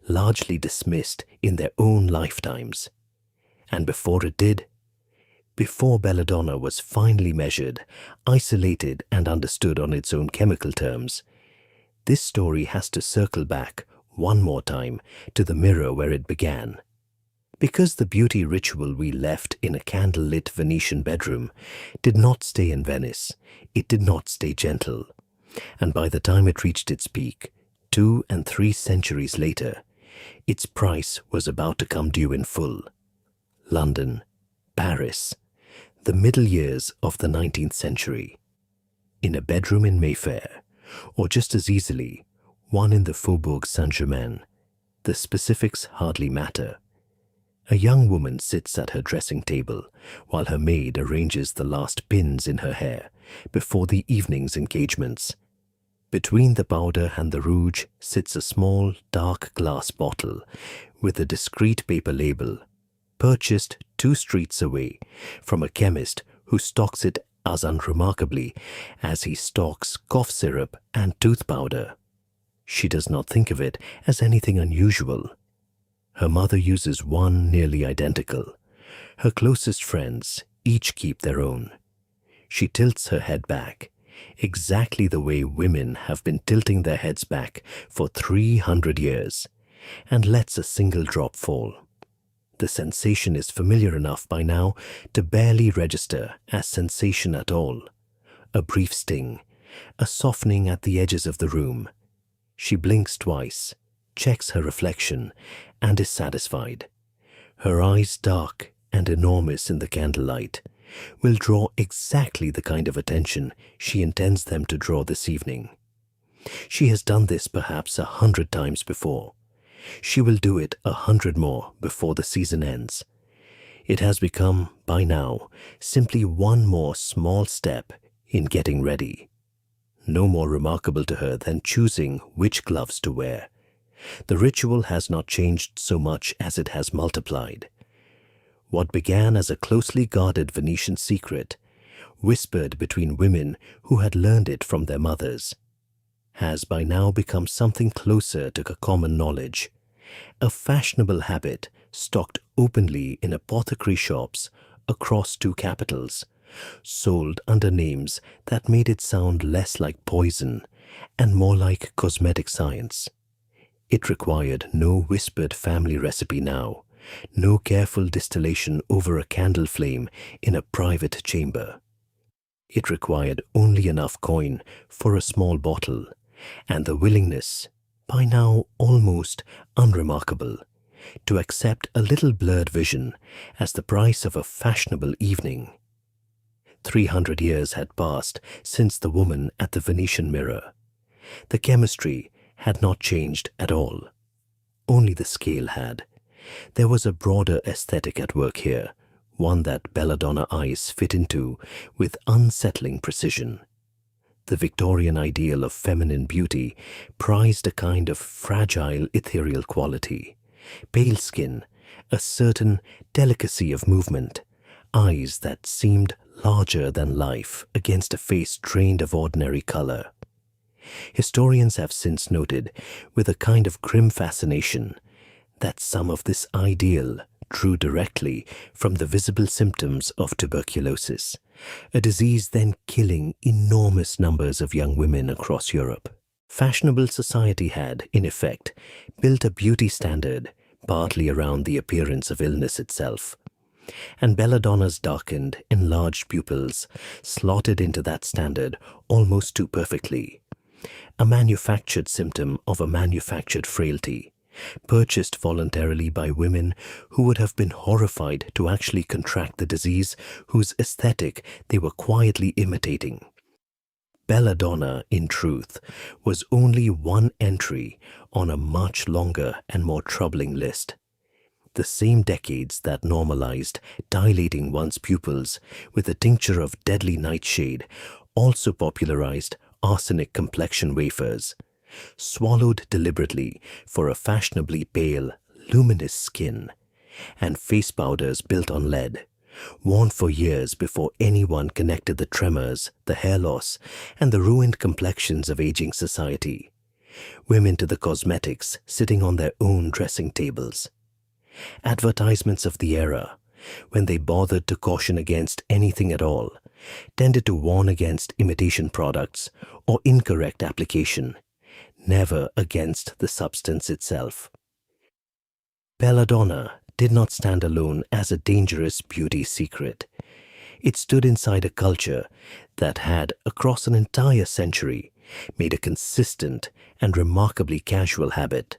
largely dismissed in their own lifetimes. And before it did, before Belladonna was finally measured, isolated, and understood on its own chemical terms, this story has to circle back one more time to the mirror where it began. Because the beauty ritual we left in a candle-lit Venetian bedroom did not stay in Venice, it did not stay gentle. And by the time it reached its peak, 2 and 3 centuries later, its price was about to come due in full. London, Paris, the middle years of the 19th century. In a bedroom in Mayfair, or just as easily, one in the Faubourg Saint-Germain, the specifics hardly matter. A young woman sits at her dressing table while her maid arranges the last pins in her hair before the evening's engagements. Between the powder and the rouge sits a small, dark glass bottle with a discreet paper label, purchased 2 streets away from a chemist who stocks it as unremarkably as he stocks cough syrup and tooth powder. She does not think of it as anything unusual. Her mother uses one nearly identical. Her closest friends each keep their own. She tilts her head back, exactly the way women have been tilting their heads back for 300 years, and lets a single drop fall. The sensation is familiar enough by now to barely register as sensation at all. A brief sting, a softening at the edges of the room. She blinks twice, checks her reflection, and is satisfied. Her eyes, dark and enormous in the candlelight, will draw exactly the kind of attention she intends them to draw this evening. She has done this perhaps 100 times before. She will do it 100 more before the season ends. It has become, by now, simply one more small step in getting ready. No more remarkable to her than choosing which gloves to wear. The ritual has not changed so much as it has multiplied. What began as a closely guarded Venetian secret, whispered between women who had learned it from their mothers, has by now become something closer to common knowledge, a fashionable habit stocked openly in apothecary shops across two capitals, sold under names that made it sound less like poison and more like cosmetic science. It required no whispered family recipe now, no careful distillation over a candle flame in a private chamber. It required only enough coin for a small bottle, and the willingness, by now almost unremarkable, to accept a little blurred vision as the price of a fashionable evening. 300 years had passed since the woman at the Venetian mirror. The chemistry had not changed at all. Only the scale had. There was a broader aesthetic at work here, one that Belladonna eyes fit into with unsettling precision. The Victorian ideal of feminine beauty prized a kind of fragile ethereal quality, pale skin, a certain delicacy of movement, eyes that seemed larger than life against a face drained of ordinary color. Historians have since noted, with a kind of grim fascination, that some of this ideal drew directly from the visible symptoms of tuberculosis, a disease then killing enormous numbers of young women across Europe. Fashionable society had, in effect, built a beauty standard partly around the appearance of illness itself, and Belladonna's darkened, enlarged pupils slotted into that standard almost too perfectly, a manufactured symptom of a manufactured frailty, purchased voluntarily by women who would have been horrified to actually contract the disease whose aesthetic they were quietly imitating. Belladonna, in truth, was only one entry on a much longer and more troubling list. The same decades that normalized dilating one's pupils with a tincture of deadly nightshade also popularized arsenic complexion wafers, swallowed deliberately for a fashionably pale, luminous skin, and face powders built on lead, worn for years before anyone connected the tremors, the hair loss, and the ruined complexions of aging society. Women to the cosmetics sitting on their own dressing tables. Advertisements of the era, when they bothered to caution against anything at all, tended to warn against imitation products or incorrect application, never against the substance itself. Belladonna did not stand alone as a dangerous beauty secret. It stood inside a culture that had, across an entire century, made a consistent and remarkably casual habit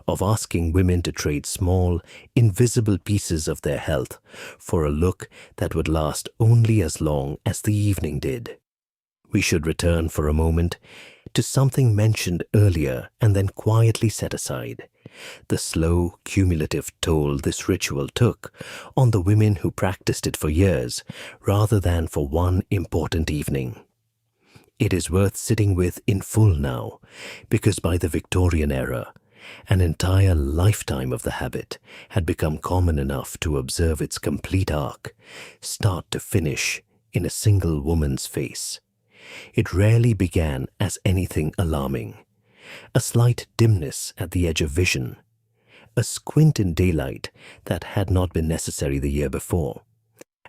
of asking women to trade small, invisible pieces of their health for a look that would last only as long as the evening did. We should return for a moment to something mentioned earlier and then quietly set aside, the slow, cumulative toll this ritual took on the women who practiced it for years rather than for one important evening. It is worth sitting with in full now, because by the Victorian era, an entire lifetime of the habit had become common enough to observe its complete arc, start to finish, in a single woman's face. It rarely began as anything alarming. A slight dimness at the edge of vision, a squint in daylight that had not been necessary the year before,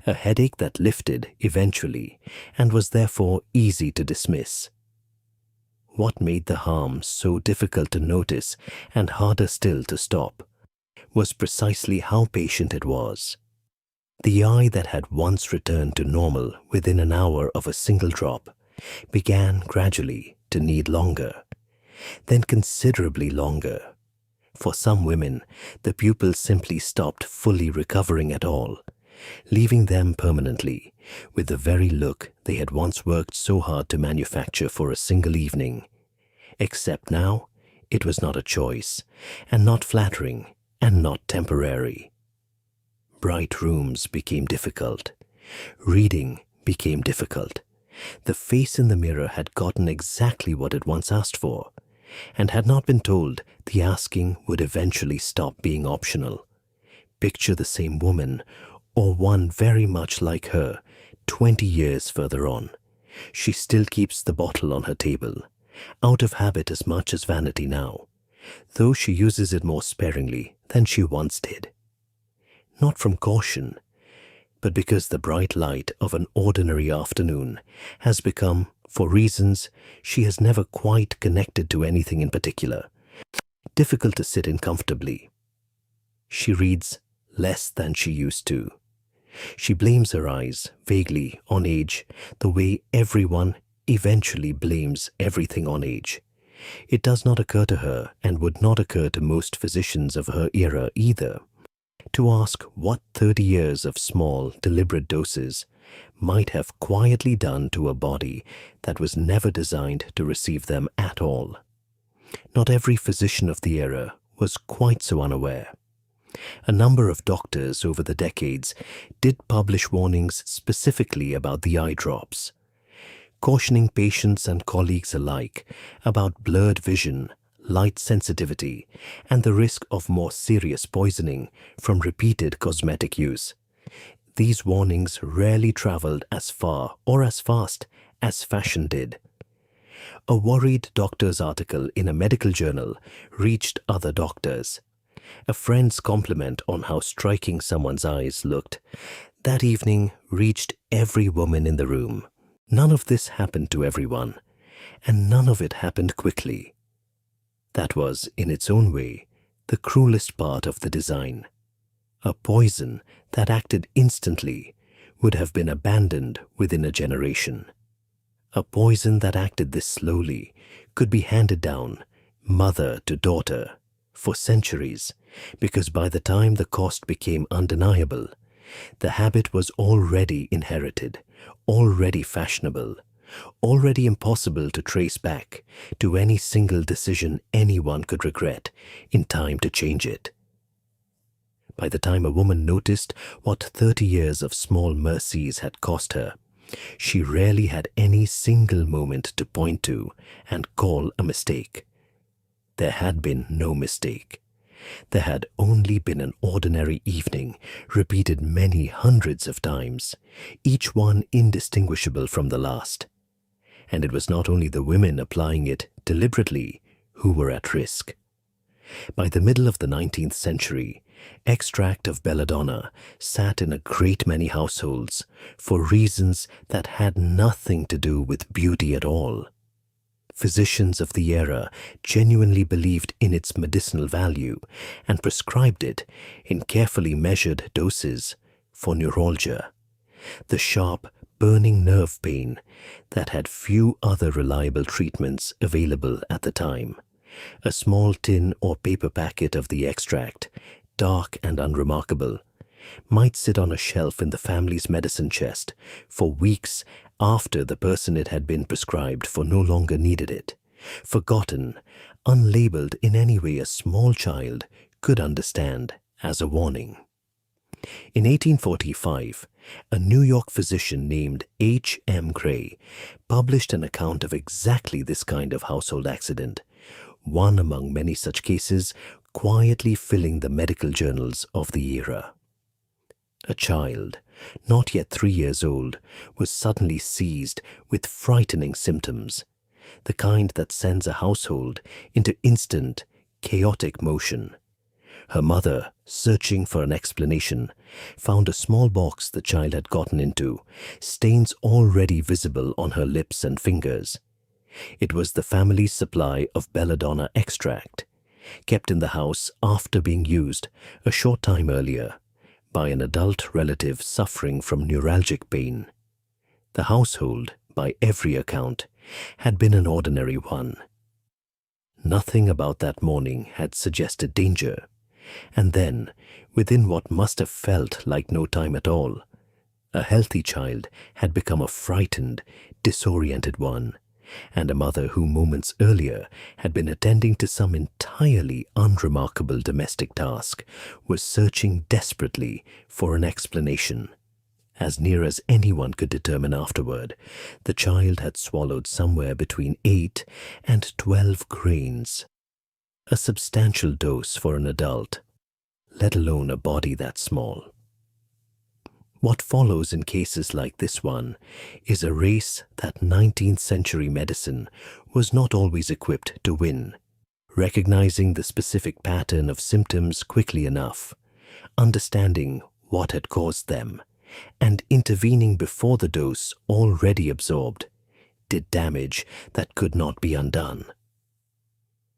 a headache that lifted eventually and was therefore easy to dismiss. What made the harm so difficult to notice and harder still to stop was precisely how patient it was. The eye that had once returned to normal within an hour of a single drop began gradually to need longer, then considerably longer. For some women, the pupils simply stopped fully recovering at all, leaving them permanently with the very look they had once worked so hard to manufacture for a single evening. Except now, it was not a choice, and not flattering, and not temporary. bright rooms became difficult. Reading became difficult. The face in the mirror had gotten exactly what it once asked for, and had not been told the asking would eventually stop being optional. Picture the same woman, or one very much like her, 20 years further on. She still keeps the bottle on her table, out of habit as much as vanity now, though she uses it more sparingly than she once did. Not from caution, but because the bright light of an ordinary afternoon has become, for reasons she has never quite connected to anything in particular, difficult to sit in comfortably. She reads less than she used to. She blames her eyes vaguely on age, the way everyone eventually blames everything on age. It does not occur to her, and would not occur to most physicians of her era either, to ask what 30 years of small, deliberate doses might have quietly done to a body that was never designed to receive them at all. Not every physician of the era was quite so unaware. A number of doctors over the decades did publish warnings specifically about the eye drops, cautioning patients and colleagues alike about blurred vision, light sensitivity, and the risk of more serious poisoning from repeated cosmetic use. These warnings rarely traveled as far or as fast as fashion did. A worried doctor's article in a medical journal reached other doctors. A friend's compliment on how striking someone's eyes looked that evening reached every woman in the room. None of this happened to everyone, and none of it happened quickly. That was, in its own way, the cruelest part of the design. A poison that acted instantly would have been abandoned within a generation. A poison that acted this slowly could be handed down, mother to daughter, for centuries, because by the time the cost became undeniable, the habit was already inherited, already fashionable, already impossible to trace back to any single decision anyone could regret in time to change it. By the time a woman noticed what 30 years of small mercies had cost her, she rarely had any single moment to point to and call a mistake. There had been no mistake. There had only been an ordinary evening, repeated many hundreds of times, each one indistinguishable from the last. And it was not only the women applying it deliberately who were at risk. By the middle of the 19th century, extract of Belladonna sat in a great many households for reasons that had nothing to do with beauty at all. Physicians of the era genuinely believed in its medicinal value and prescribed it in carefully measured doses for neuralgia, the sharp, burning nerve pain that had few other reliable treatments available at the time. A small tin or paper packet of the extract, dark and unremarkable, might sit on a shelf in the family's medicine chest for weeks after the person it had been prescribed for no longer needed it, forgotten, unlabeled in any way a small child could understand as a warning. In 1845, a New York physician named H.M. Gray published an account of exactly this kind of household accident, one among many such cases quietly filling the medical journals of the era. A child, not yet 3 years old, was suddenly seized with frightening symptoms, the kind that sends a household into instant, chaotic motion. Her mother, searching for an explanation, found a small box the child had gotten into, stains already visible on her lips and fingers. It was the family's supply of Belladonna extract, kept in the house after being used a short time earlier by an adult relative suffering from neuralgic pain. The household, by every account, had been an ordinary one. Nothing about that morning had suggested danger, and then, within what must have felt like no time at all, a healthy child had become a frightened, disoriented one, and a mother who moments earlier had been attending to some entirely unremarkable domestic task was searching desperately for an explanation. As near as anyone could determine afterward, the child had swallowed somewhere between 8 and 12 grains, a substantial dose for an adult, let alone a body that small. What follows in cases like this one is a race that 19th century medicine was not always equipped to win, recognizing the specific pattern of symptoms quickly enough, understanding what had caused them, and intervening before the dose already absorbed did damage that could not be undone.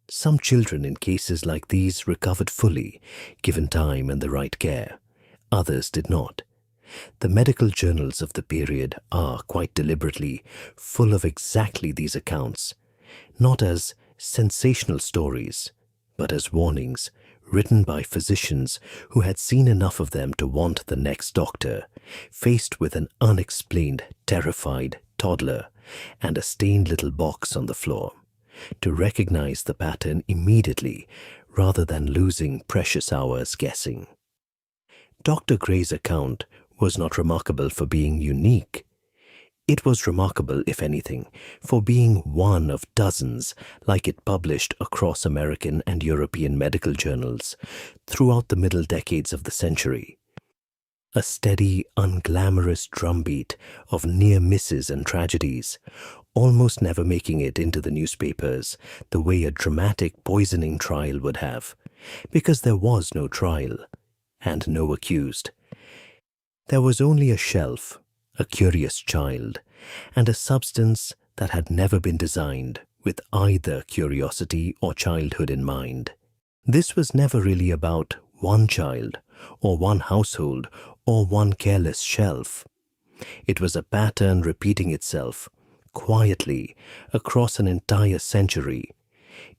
Some children in cases like these recovered fully, given time and the right care. Others did not. The medical journals of the period are, quite deliberately, full of exactly these accounts, not as sensational stories, but as warnings written by physicians who had seen enough of them to want the next doctor, faced with an unexplained, terrified toddler and a stained little box on the floor, to recognize the pattern immediately rather than losing precious hours guessing. Dr. Craze's account was not remarkable for being unique. It was remarkable, if anything, for being one of dozens like it published across American and European medical journals throughout the middle decades of the century. A steady, unglamorous drumbeat of near misses and tragedies, almost never making it into the newspapers the way a dramatic poisoning trial would have, because there was no trial and no accused. There was only a shelf, a curious child, and a substance that had never been designed with either curiosity or childhood in mind. This was never really about one child, or one household, or one careless shelf. It was a pattern repeating itself, quietly, across an entire century,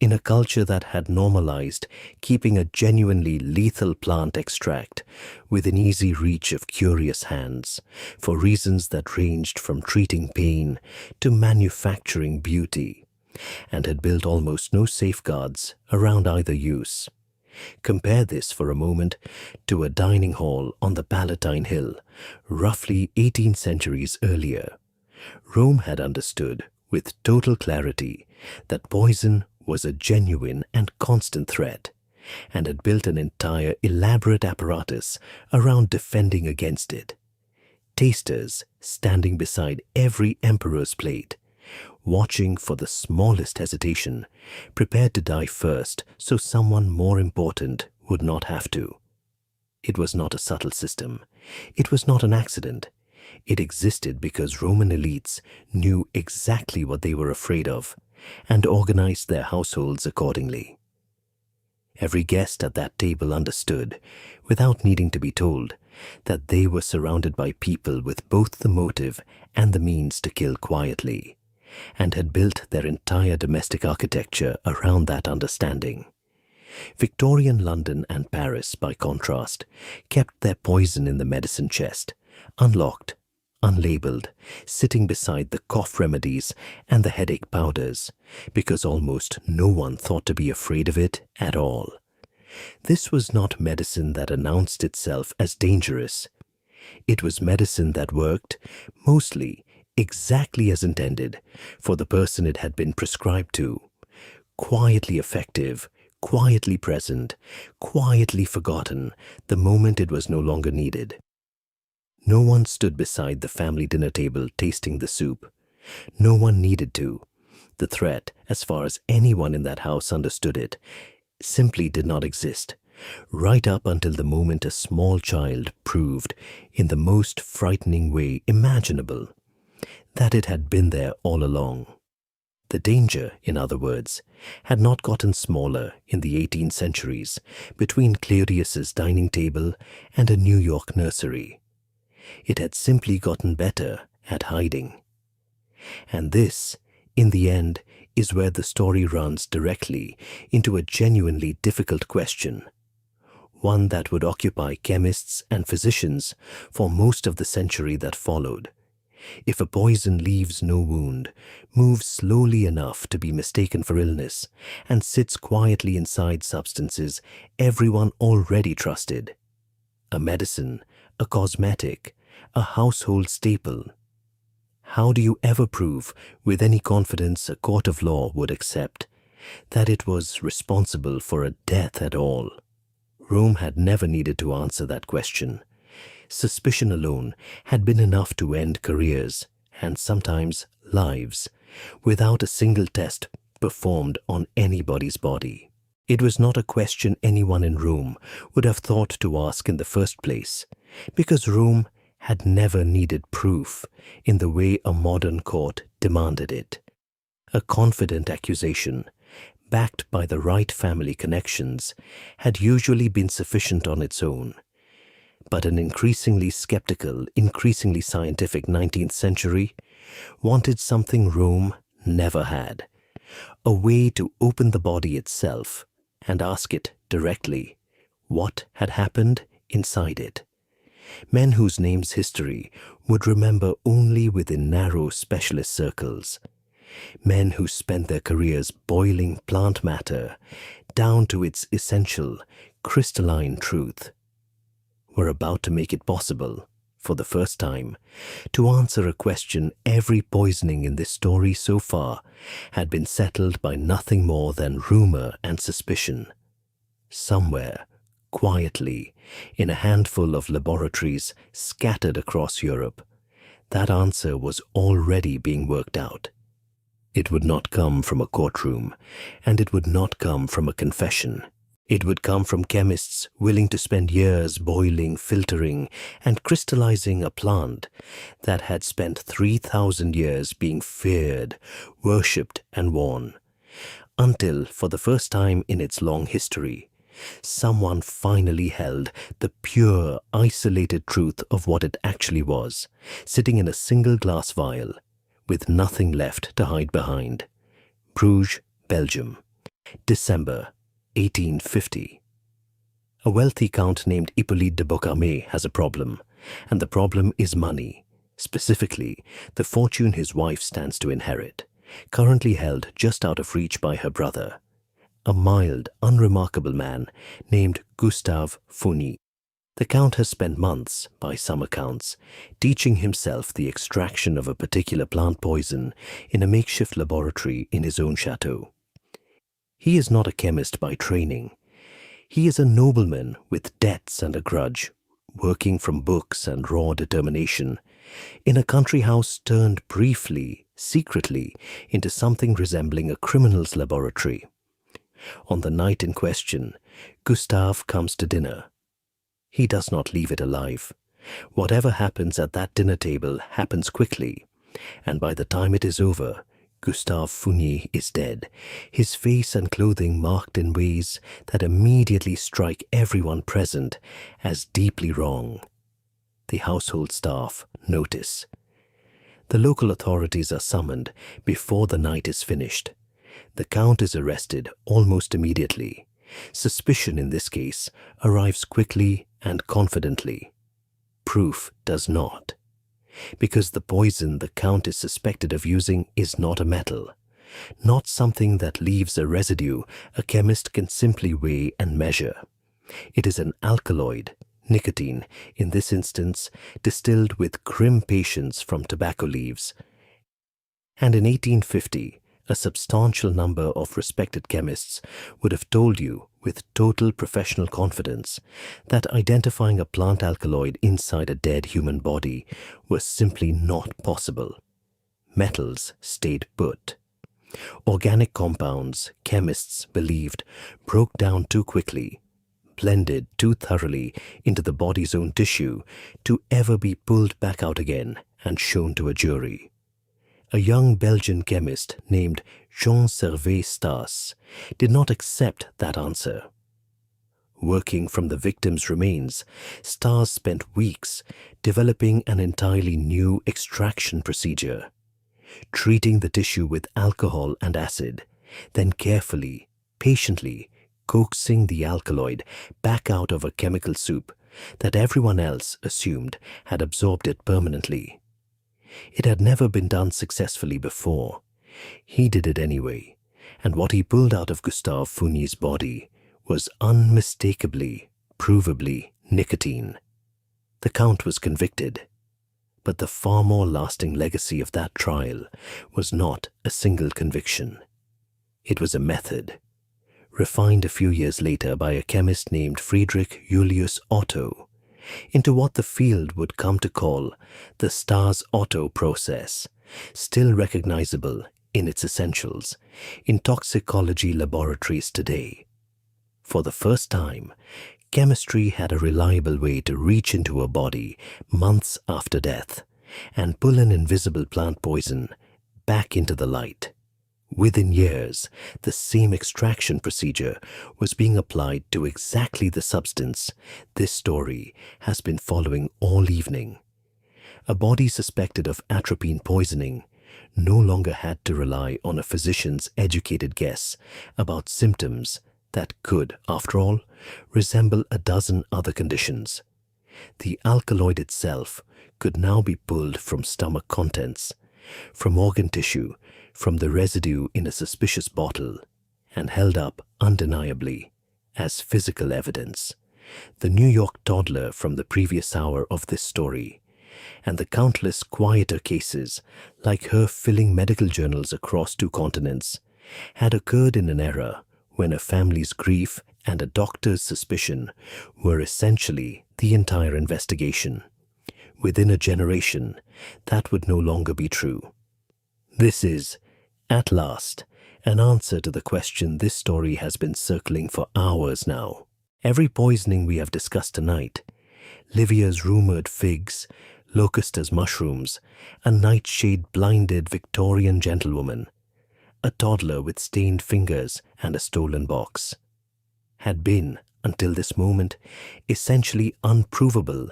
in a culture that had normalized keeping a genuinely lethal plant extract within easy reach of curious hands, for reasons that ranged from treating pain to manufacturing beauty, and had built almost no safeguards around either use. Compare this for a moment to a dining hall on the Palatine Hill, roughly 18 centuries earlier. Rome had understood with total clarity that poison was a genuine and constant threat, and had built an entire elaborate apparatus around defending against it. Tasters standing beside every emperor's plate, watching for the smallest hesitation, prepared to die first so someone more important would not have to. It was not a subtle system. It was not an accident. It existed because Roman elites knew exactly what they were afraid of and organized their households accordingly. Every guest at that table understood, without needing to be told, that they were surrounded by people with both the motive and the means to kill quietly, and had built their entire domestic architecture around that understanding. Victorian London and Paris, by contrast, kept their poison in the medicine chest, unlocked, unlabeled, sitting beside the cough remedies and the headache powders, because almost no one thought to be afraid of it at all. This was not medicine that announced itself as dangerous. It was medicine that worked, mostly, exactly as intended, for the person it had been prescribed to. Quietly effective, quietly present, quietly forgotten the moment it was no longer needed. No one stood beside the family dinner table tasting the soup. No one needed to. The threat, as far as anyone in that house understood it, simply did not exist, right up until the moment a small child proved, in the most frightening way imaginable, that it had been there all along. The danger, in other words, had not gotten smaller in the 18th centuries between Claudius's dining table and a New York nursery. It had simply gotten better at hiding. And this, in the end, is where the story runs directly into a genuinely difficult question, one that would occupy chemists and physicians for most of the century that followed. If a poison leaves no wound, moves slowly enough to be mistaken for illness, and sits quietly inside substances everyone already trusted, a medicine, a cosmetic, a household staple, how do you ever prove with any confidence a court of law would accept that it was responsible for a death at all? Rome had never needed to answer that question. Suspicion alone had been enough to end careers, and sometimes lives, without a single test performed on anybody's body. It was not a question anyone in Rome would have thought to ask in the first place, because Rome had never needed proof in the way a modern court demanded it. A confident accusation, backed by the right family connections, had usually been sufficient on its own. But an increasingly skeptical, increasingly scientific 19th century wanted something Rome never had, a way to open the body itself and ask it directly what had happened inside it. Men whose names history would remember only within narrow specialist circles. Men who spent their careers boiling plant matter down to its essential, crystalline truth, were about to make it possible, for the first time, to answer a question every poisoning in this story so far had been settled by nothing more than rumor and suspicion. Somewhere, quietly, in a handful of laboratories scattered across Europe, that answer was already being worked out. It would not come from a courtroom, and it would not come from a confession. It would come from chemists willing to spend years boiling, filtering, and crystallizing a plant that had spent 3,000 years being feared, worshipped, and worn, until, for the first time in its long history, someone finally held the pure, isolated truth of what it actually was, sitting in a single glass vial, with nothing left to hide behind. Bruges, Belgium, December 1850. A wealthy count named Hippolyte de Beaucamp has a problem, and the problem is money, specifically the fortune his wife stands to inherit, currently held just out of reach by her brother, a mild, unremarkable man named Gustave Fourny. The Count has spent months, by some accounts, teaching himself the extraction of a particular plant poison in a makeshift laboratory in his own chateau. He is not a chemist by training. He is a nobleman with debts and a grudge, working from books and raw determination, in a country house turned briefly, secretly, into something resembling a criminal's laboratory. On the night in question, Gustave comes to dinner. He does not leave it alive. Whatever happens at that dinner table happens quickly, and by the time it is over, Gustave Fourny is dead, his face and clothing marked in ways that immediately strike everyone present as deeply wrong. The household staff notice. The local authorities are summoned before the night is finished. The Count is arrested almost immediately. Suspicion in this case arrives quickly and confidently. Proof does not, because the poison the Count is suspected of using is not a metal, not something that leaves a residue a chemist can simply weigh and measure. It is an alkaloid, nicotine, in this instance, distilled with grim patience from tobacco leaves. And in 1850, a substantial number of respected chemists would have told you with total professional confidence that identifying a plant alkaloid inside a dead human body was simply not possible. Metals stayed put. Organic compounds, chemists believed, broke down too quickly, blended too thoroughly into the body's own tissue to ever be pulled back out again and shown to a jury. A young Belgian chemist named Jean-Servais Stas did not accept that answer. Working from the victim's remains, Stas spent weeks developing an entirely new extraction procedure, treating the tissue with alcohol and acid, then carefully, patiently coaxing the alkaloid back out of a chemical soup that everyone else assumed had absorbed it permanently. It had never been done successfully before. He did it anyway, and what he pulled out of Gustave Fournier's body was unmistakably, provably nicotine. The Count was convicted, but the far more lasting legacy of that trial was not a single conviction. It was a method, refined a few years later by a chemist named Friedrich Julius Otto, into what the field would come to call the Stars-Otto process, still recognizable in its essentials in toxicology laboratories today. For the first time, chemistry had a reliable way to reach into a body months after death and pull an invisible plant poison back into the light. Within years, the same extraction procedure was being applied to exactly the substance this story has been following all evening. A body suspected of atropine poisoning no longer had to rely on a physician's educated guess about symptoms that could, after all, resemble a dozen other conditions. The alkaloid itself could now be pulled from stomach contents, from organ tissue, from the residue in a suspicious bottle, and held up undeniably as physical evidence. The New York toddler from the previous hour of this story, and the countless quieter cases like her filling medical journals across 2 continents, had occurred in an era when a family's grief and a doctor's suspicion were essentially the entire investigation. Within a generation, that would no longer be true. This is, at last, an answer to the question this story has been circling for hours now. Every poisoning we have discussed tonight, Livia's rumored figs, Locusta's mushrooms, a Nightshade blinded Victorian gentlewoman, a toddler with stained fingers and a stolen box, had been, until this moment, essentially unprovable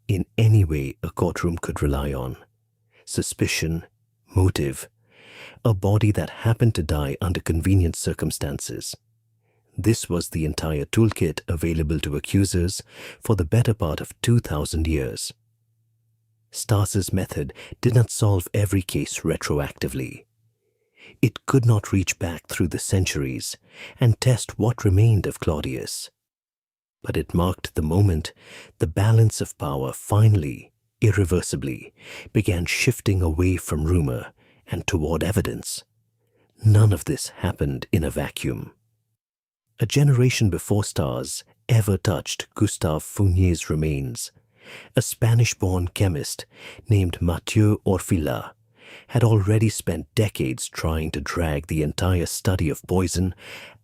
in any way a courtroom could rely on. Suspicion, motive, a body that happened to die under convenient circumstances. This was the entire toolkit available to accusers for the better part of 2,000 years. Stas's method did not solve every case retroactively. It could not reach back through the centuries and test what remained of Claudius. But it marked the moment the balance of power finally, irreversibly, began shifting away from rumor and toward evidence. None of this happened in a vacuum. A generation before Stas ever touched Gustave Fournier's remains, a Spanish-born chemist named Mathieu Orfila had already spent decades trying to drag the entire study of poison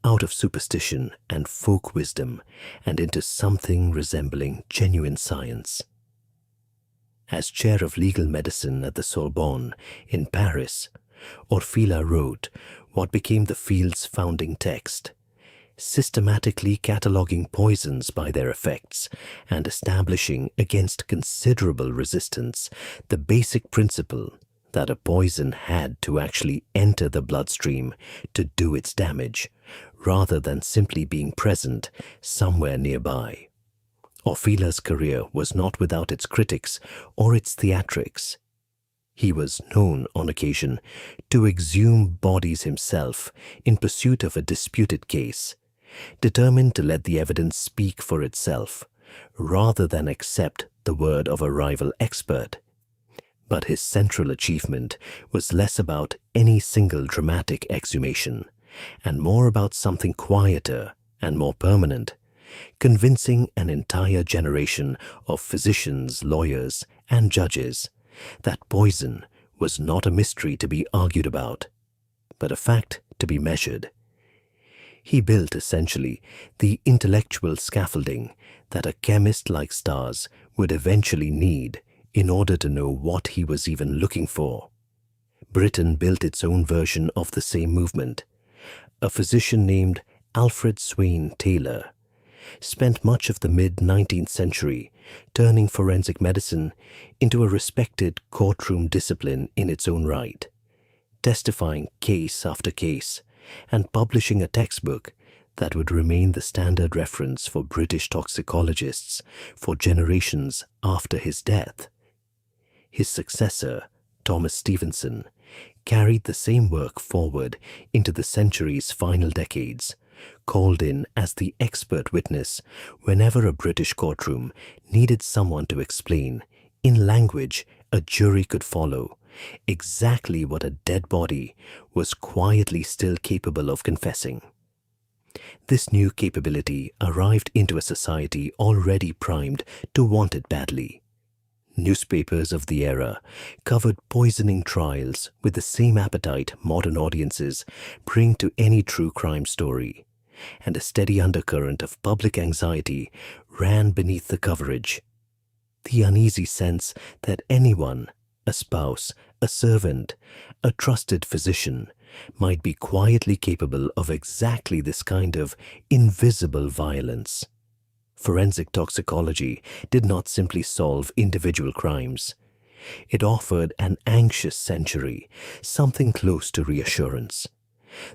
out of superstition and folk wisdom and into something resembling genuine science. As chair of legal medicine at the Sorbonne in Paris, Orfila wrote what became the field's founding text, systematically cataloguing poisons by their effects and establishing against considerable resistance the basic principle that a poison had to actually enter the bloodstream to do its damage, rather than simply being present somewhere nearby. Orfila's career was not without its critics or its theatrics. He was known, on occasion, to exhume bodies himself in pursuit of a disputed case, determined to let the evidence speak for itself, rather than accept the word of a rival expert. But his central achievement was less about any single dramatic exhumation, and more about something quieter and more permanent, convincing an entire generation of physicians, lawyers, and judges that poison was not a mystery to be argued about, but a fact to be measured. He built essentially the intellectual scaffolding that a chemist like Stas would eventually need in order to know what he was even looking for. Britain built its own version of the same movement. A physician named Alfred Swain Taylor spent much of the mid-19th century turning forensic medicine into a respected courtroom discipline in its own right, testifying case after case and publishing a textbook that would remain the standard reference for British toxicologists for generations after his death. His successor, Thomas Stevenson, carried the same work forward into the century's final decades, called in as the expert witness whenever a British courtroom needed someone to explain, in language a jury could follow, exactly what a dead body was quietly still capable of confessing. This new capability arrived into a society already primed to want it badly. Newspapers of the era covered poisoning trials with the same appetite modern audiences bring to any true crime story, and a steady undercurrent of public anxiety ran beneath the coverage. The uneasy sense that anyone, a spouse, a servant, a trusted physician, might be quietly capable of exactly this kind of invisible violence. Forensic toxicology did not simply solve individual crimes. It offered an anxious century, something close to reassurance.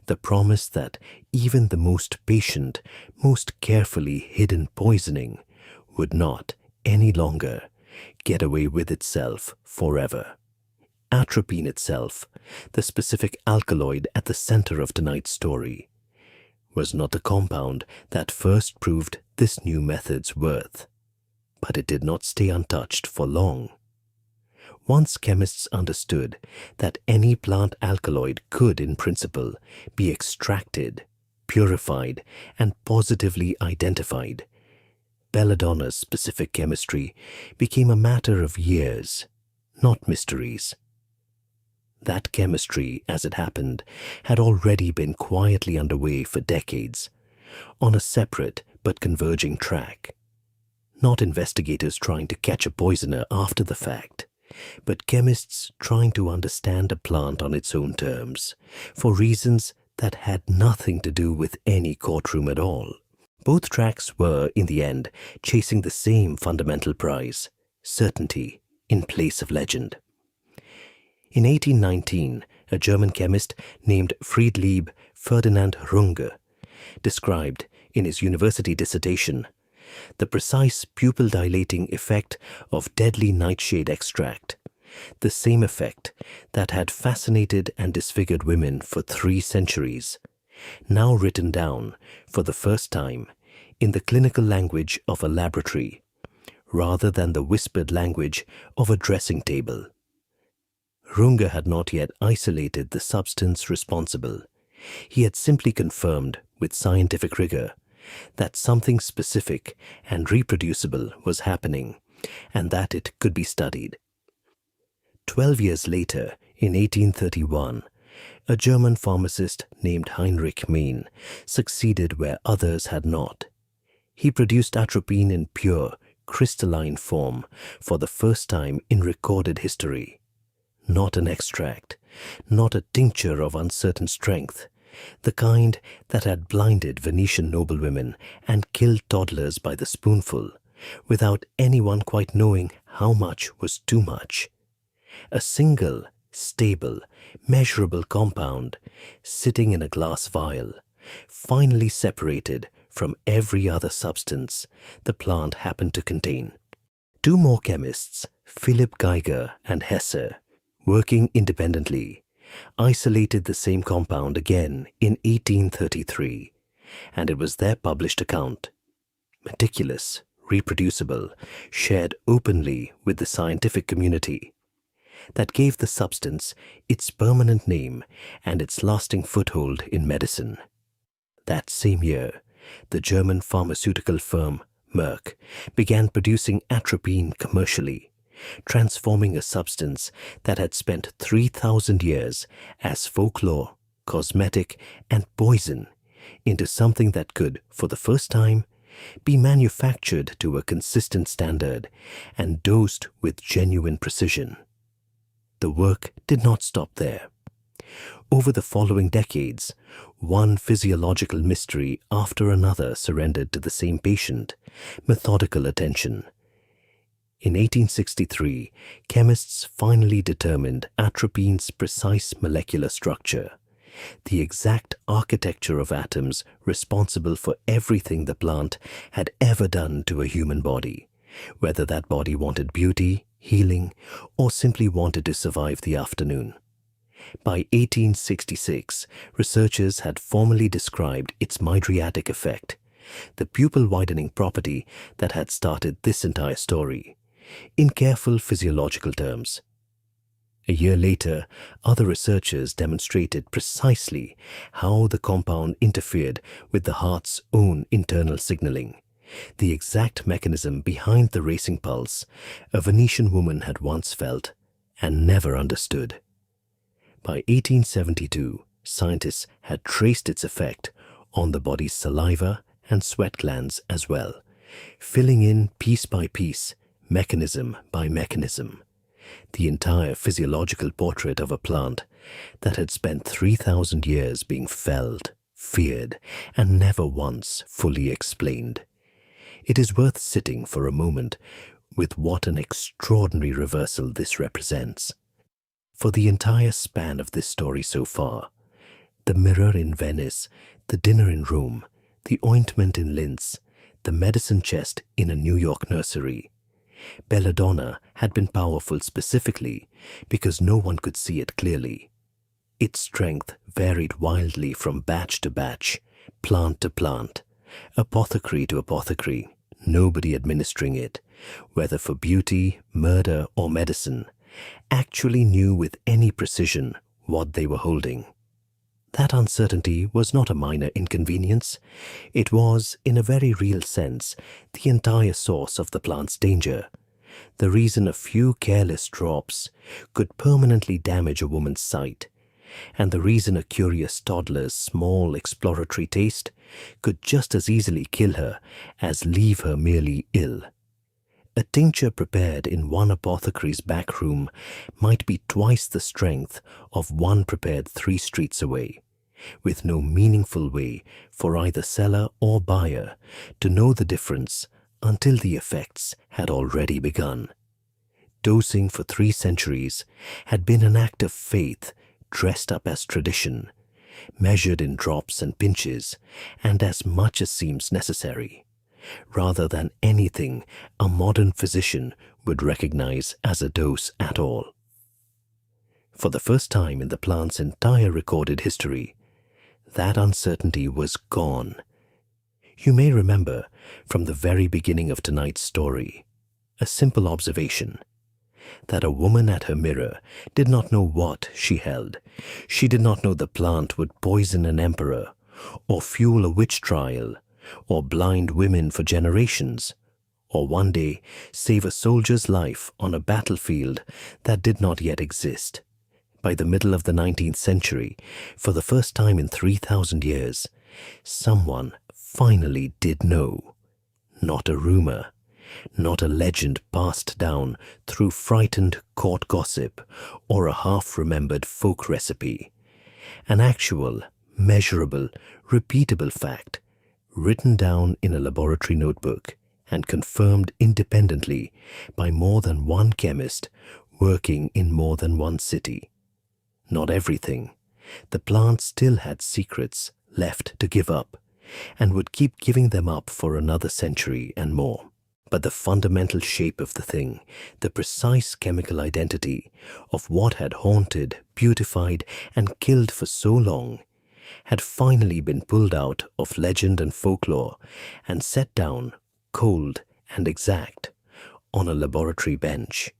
The promise that even the most patient, most carefully hidden poisoning would not, any longer, get away with itself forever. Atropine itself, the specific alkaloid at the center of tonight's story, was not the compound that first proved this new method's worth. But it did not stay untouched for long. Once chemists understood that any plant alkaloid could, in principle, be extracted, purified, and positively identified, Belladonna's specific chemistry became a matter of years, not mysteries. That chemistry, as it happened, had already been quietly underway for decades, on a separate but converging track. Not investigators trying to catch a poisoner after the fact, but chemists trying to understand a plant on its own terms, for reasons that had nothing to do with any courtroom at all. Both tracks were, in the end, chasing the same fundamental prize: certainty in place of legend. In 1819, a German chemist named Friedlieb Ferdinand Runge described, in his university dissertation, the precise pupil-dilating effect of deadly nightshade extract, the same effect that had fascinated and disfigured women for 3 centuries, now written down for the first time in the clinical language of a laboratory, rather than the whispered language of a dressing table. Runge had not yet isolated the substance responsible. He had simply confirmed, with scientific rigor, that something specific and reproducible was happening, and that it could be studied. 12 years later, in 1831, a German pharmacist named Heinrich Mein succeeded where others had not. He produced atropine in pure, crystalline form for the first time in recorded history. Not an extract, not a tincture of uncertain strength, the kind that had blinded Venetian noblewomen and killed toddlers by the spoonful, without anyone quite knowing how much was too much. A single, stable, measurable compound, sitting in a glass vial, finally separated from every other substance the plant happened to contain. 2 more chemists, Philipp Geiger and Hesse, working independently, isolated the same compound again in 1833, and it was their published account, meticulous, reproducible, shared openly with the scientific community, that gave the substance its permanent name and its lasting foothold in medicine. That same year, the German pharmaceutical firm Merck began producing atropine commercially, transforming a substance that had spent 3,000 years as folklore, cosmetic, and poison into something that could, for the first time, be manufactured to a consistent standard and dosed with genuine precision. The work did not stop there. Over the following decades, one physiological mystery after another surrendered to the same patient, methodical attention. In 1863, chemists finally determined atropine's precise molecular structure, the exact architecture of atoms responsible for everything the plant had ever done to a human body, whether that body wanted beauty, healing, or simply wanted to survive the afternoon. By 1866, researchers had formally described its mydriatic effect, the pupil-widening property that had started this entire story, in careful physiological terms. A year later, other researchers demonstrated precisely how the compound interfered with the heart's own internal signaling, the exact mechanism behind the racing pulse a Venetian woman had once felt and never understood. By 1872, scientists had traced its effect on the body's saliva and sweat glands as well, filling in piece by piece, mechanism by mechanism, the entire physiological portrait of a plant that had spent 3,000 years being felt, feared, and never once fully explained. It is worth sitting for a moment with what an extraordinary reversal this represents. For the entire span of this story so far, the mirror in Venice, the dinner in Rome, the ointment in Linz, the medicine chest in a New York nursery, Belladonna had been powerful specifically because no one could see it clearly. Its strength varied wildly from batch to batch, plant to plant, apothecary to apothecary, nobody administering it, whether for beauty, murder, or medicine, actually knew with any precision what they were holding. That uncertainty was not a minor inconvenience. It was, in a very real sense, the entire source of the plant's danger, the reason a few careless drops could permanently damage a woman's sight, and the reason a curious toddler's small exploratory taste could just as easily kill her as leave her merely ill. A tincture prepared in one apothecary's back room might be twice the strength of one prepared 3 streets away, with no meaningful way for either seller or buyer to know the difference until the effects had already begun. Dosing for 3 centuries had been an act of faith dressed up as tradition, measured in drops and pinches, and as much as seems necessary, rather than anything a modern physician would recognize as a dose at all. For the first time in the plant's entire recorded history, that uncertainty was gone. You may remember from the very beginning of tonight's story, a simple observation, that a woman at her mirror did not know what she held. She did not know the plant would poison an emperor, or fuel a witch trial, or blind women for generations, or one day save a soldier's life on a battlefield that did not yet exist. By the middle of the 19th century, for the first time in 3,000 years, someone finally did know. Not a rumor, not a legend passed down through frightened court gossip or a half-remembered folk recipe. An actual, measurable, repeatable fact, written down in a laboratory notebook and confirmed independently by more than one chemist working in more than one city. Not everything. The plant still had secrets left to give up, and would keep giving them up for another century and more. But the fundamental shape of the thing, the precise chemical identity of what had haunted, beautified, and killed for so long, had finally been pulled out of legend and folklore and set down, cold and exact, on a laboratory bench.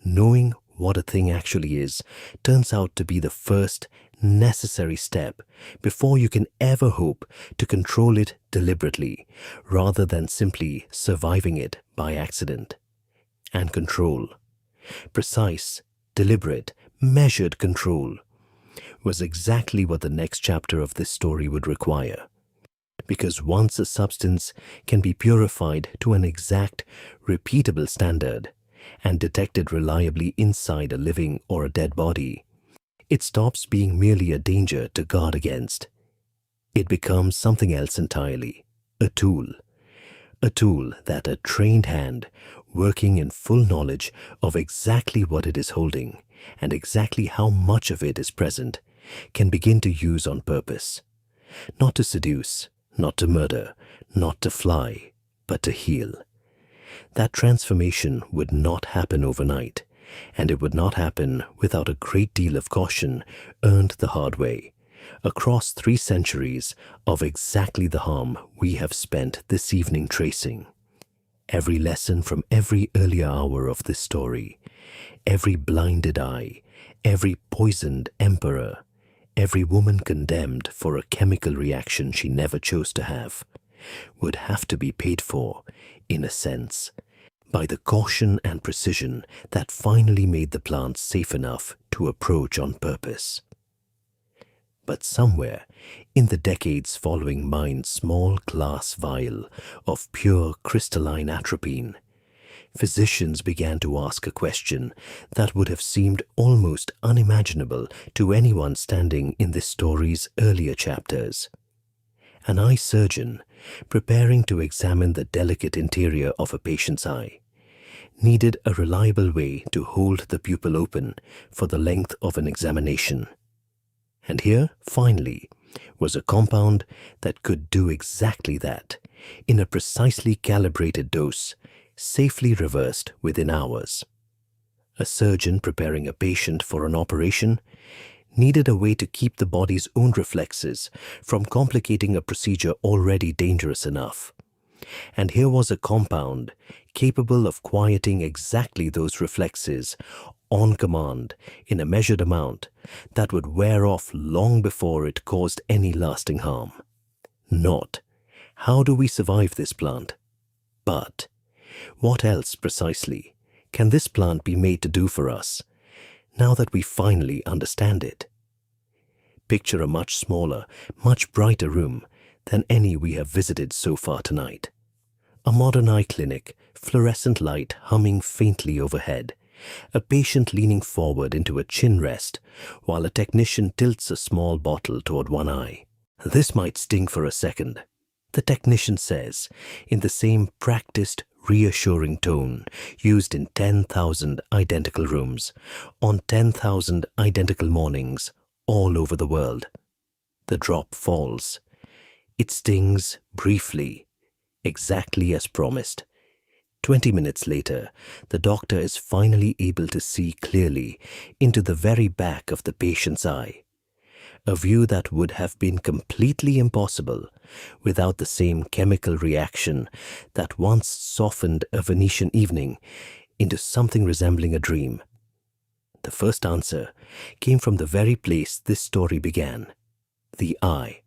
Knowing what a thing actually is turns out to be the first necessary step before you can ever hope to control it deliberately, rather than simply surviving it by accident. And control, precise, deliberate, measured control, was exactly what the next chapter of this story would require. Because once a substance can be purified to an exact, repeatable standard, and detected reliably inside a living or a dead body, it stops being merely a danger to guard against. It becomes something else entirely, a tool that a trained hand, working in full knowledge of exactly what it is holding and exactly how much of it is present, can begin to use on purpose. Not to seduce, not to murder, not to fly, but to heal. That transformation would not happen overnight, and it would not happen without a great deal of caution earned the hard way, across 3 centuries of exactly the harm we have spent this evening tracing. Every lesson from every earlier hour of this story, every blinded eye, every poisoned emperor, every woman condemned for a chemical reaction she never chose to have, would have to be paid for, in a sense, by the caution and precision that finally made the plants safe enough to approach on purpose. But somewhere in the decades following mine's small glass vial of pure crystalline atropine, physicians began to ask a question that would have seemed almost unimaginable to anyone standing in this story's earlier chapters. An eye surgeon, preparing to examine the delicate interior of a patient's eye, needed a reliable way to hold the pupil open for the length of an examination. And here, finally, was a compound that could do exactly that, in a precisely calibrated dose, safely reversed within hours. A surgeon preparing a patient for an operation needed a way to keep the body's own reflexes from complicating a procedure already dangerous enough. And here was a compound capable of quieting exactly those reflexes on command in a measured amount that would wear off long before it caused any lasting harm. Not, how do we survive this plant? But, what else precisely can this plant be made to do for us, now that we finally understand it? Picture a much smaller, much brighter room than any we have visited so far tonight. A modern eye clinic, fluorescent light humming faintly overhead, a patient leaning forward into a chin rest while a technician tilts a small bottle toward one eye. This might sting for a second, the technician says, in the same practiced, reassuring tone used in 10,000 identical rooms, on 10,000 identical mornings, all over the world. The drop falls. It stings briefly, exactly as promised. 20 minutes later, the doctor is finally able to see clearly into the very back of the patient's eye, a view that would have been completely impossible without the same chemical reaction that once softened a Venetian evening into something resembling a dream. The first answer came from the very place this story began, the eye.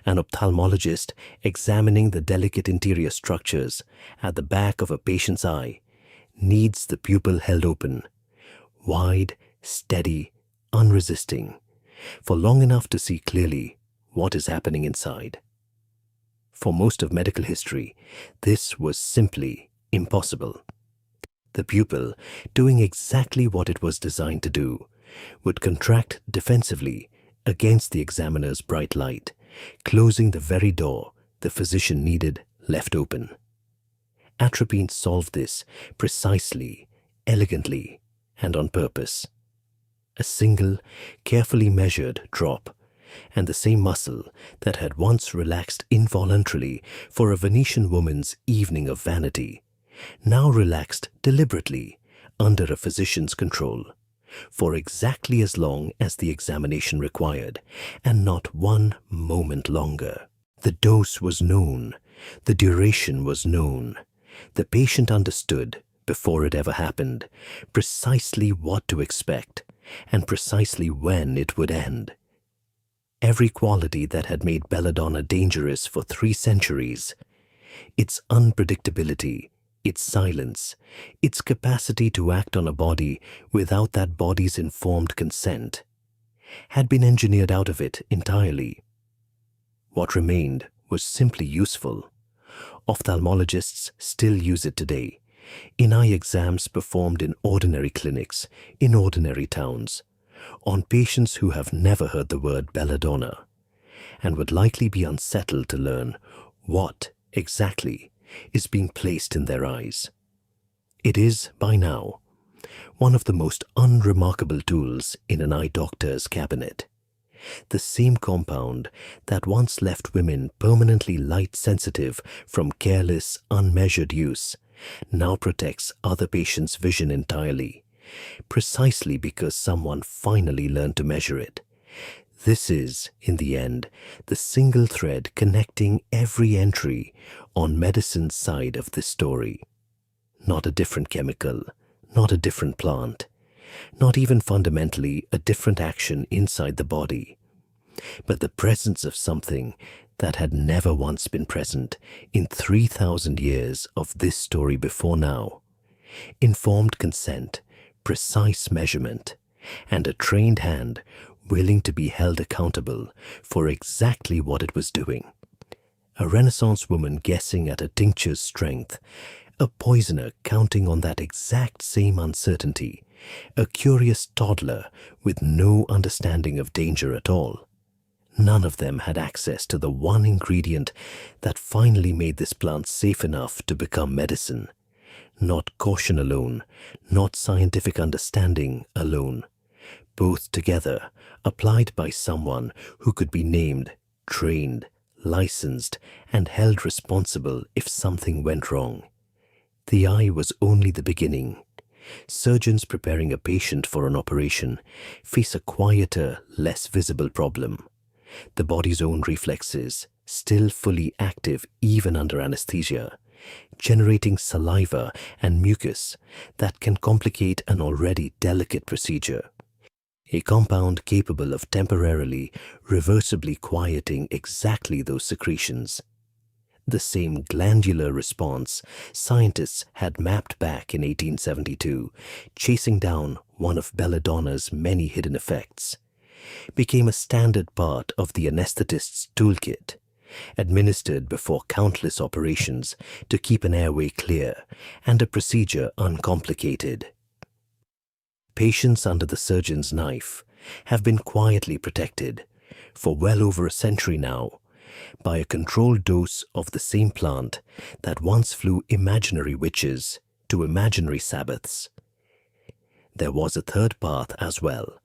An ophthalmologist examining the delicate interior structures at the back of a patient's eye needs the pupil held open, wide, steady, unresisting, for long enough to see clearly what is happening inside. For most of medical history, this was simply impossible. The pupil, doing exactly what it was designed to do, would contract defensively against the examiner's bright light, closing the very door the physician needed left open. Atropine solved this precisely, elegantly, and on purpose. A single, carefully measured drop, and the same muscle that had once relaxed involuntarily for a Venetian woman's evening of vanity, now relaxed deliberately under a physician's control, for exactly as long as the examination required, and not one moment longer. The dose was known, the duration was known. The patient understood, before it ever happened, precisely what to expect, and precisely when it would end. Every quality that had made Belladonna dangerous for 3 centuries, its unpredictability, its silence, its capacity to act on a body without that body's informed consent, had been engineered out of it entirely. What remained was simply useful. Ophthalmologists still use it today, in eye exams performed in ordinary clinics, in ordinary towns, on patients who have never heard the word belladonna, and would likely be unsettled to learn what, exactly, is being placed in their eyes. It is, by now, one of the most unremarkable tools in an eye doctor's cabinet. The same compound that once left women permanently light-sensitive from careless, unmeasured use now protects other patients' vision entirely, precisely because someone finally learned to measure it. This is, in the end, the single thread connecting every entry on medicine's side of this story. Not a different chemical, not a different plant, not even fundamentally a different action inside the body, but the presence of something that had never once been present in 3,000 years of this story before now. Informed consent, precise measurement, and a trained hand willing to be held accountable for exactly what it was doing. A Renaissance woman guessing at a tincture's strength, a poisoner counting on that exact same uncertainty, a curious toddler with no understanding of danger at all. None of them had access to the one ingredient that finally made this plant safe enough to become medicine. Not caution alone, not scientific understanding alone. Both together, applied by someone who could be named, trained, licensed, and held responsible if something went wrong. The eye was only the beginning. Surgeons preparing a patient for an operation face a quieter, less visible problem. The body's own reflexes, still fully active even under anesthesia, generating saliva and mucus that can complicate an already delicate procedure. A compound capable of temporarily, reversibly quieting exactly those secretions. The same glandular response scientists had mapped back in 1872, chasing down one of Belladonna's many hidden effects, became a standard part of the anesthetist's toolkit, administered before countless operations to keep an airway clear and a procedure uncomplicated. Patients under the surgeon's knife have been quietly protected, for well over a century now, by a controlled dose of the same plant that once flew imaginary witches to imaginary Sabbaths. There was a third path as well,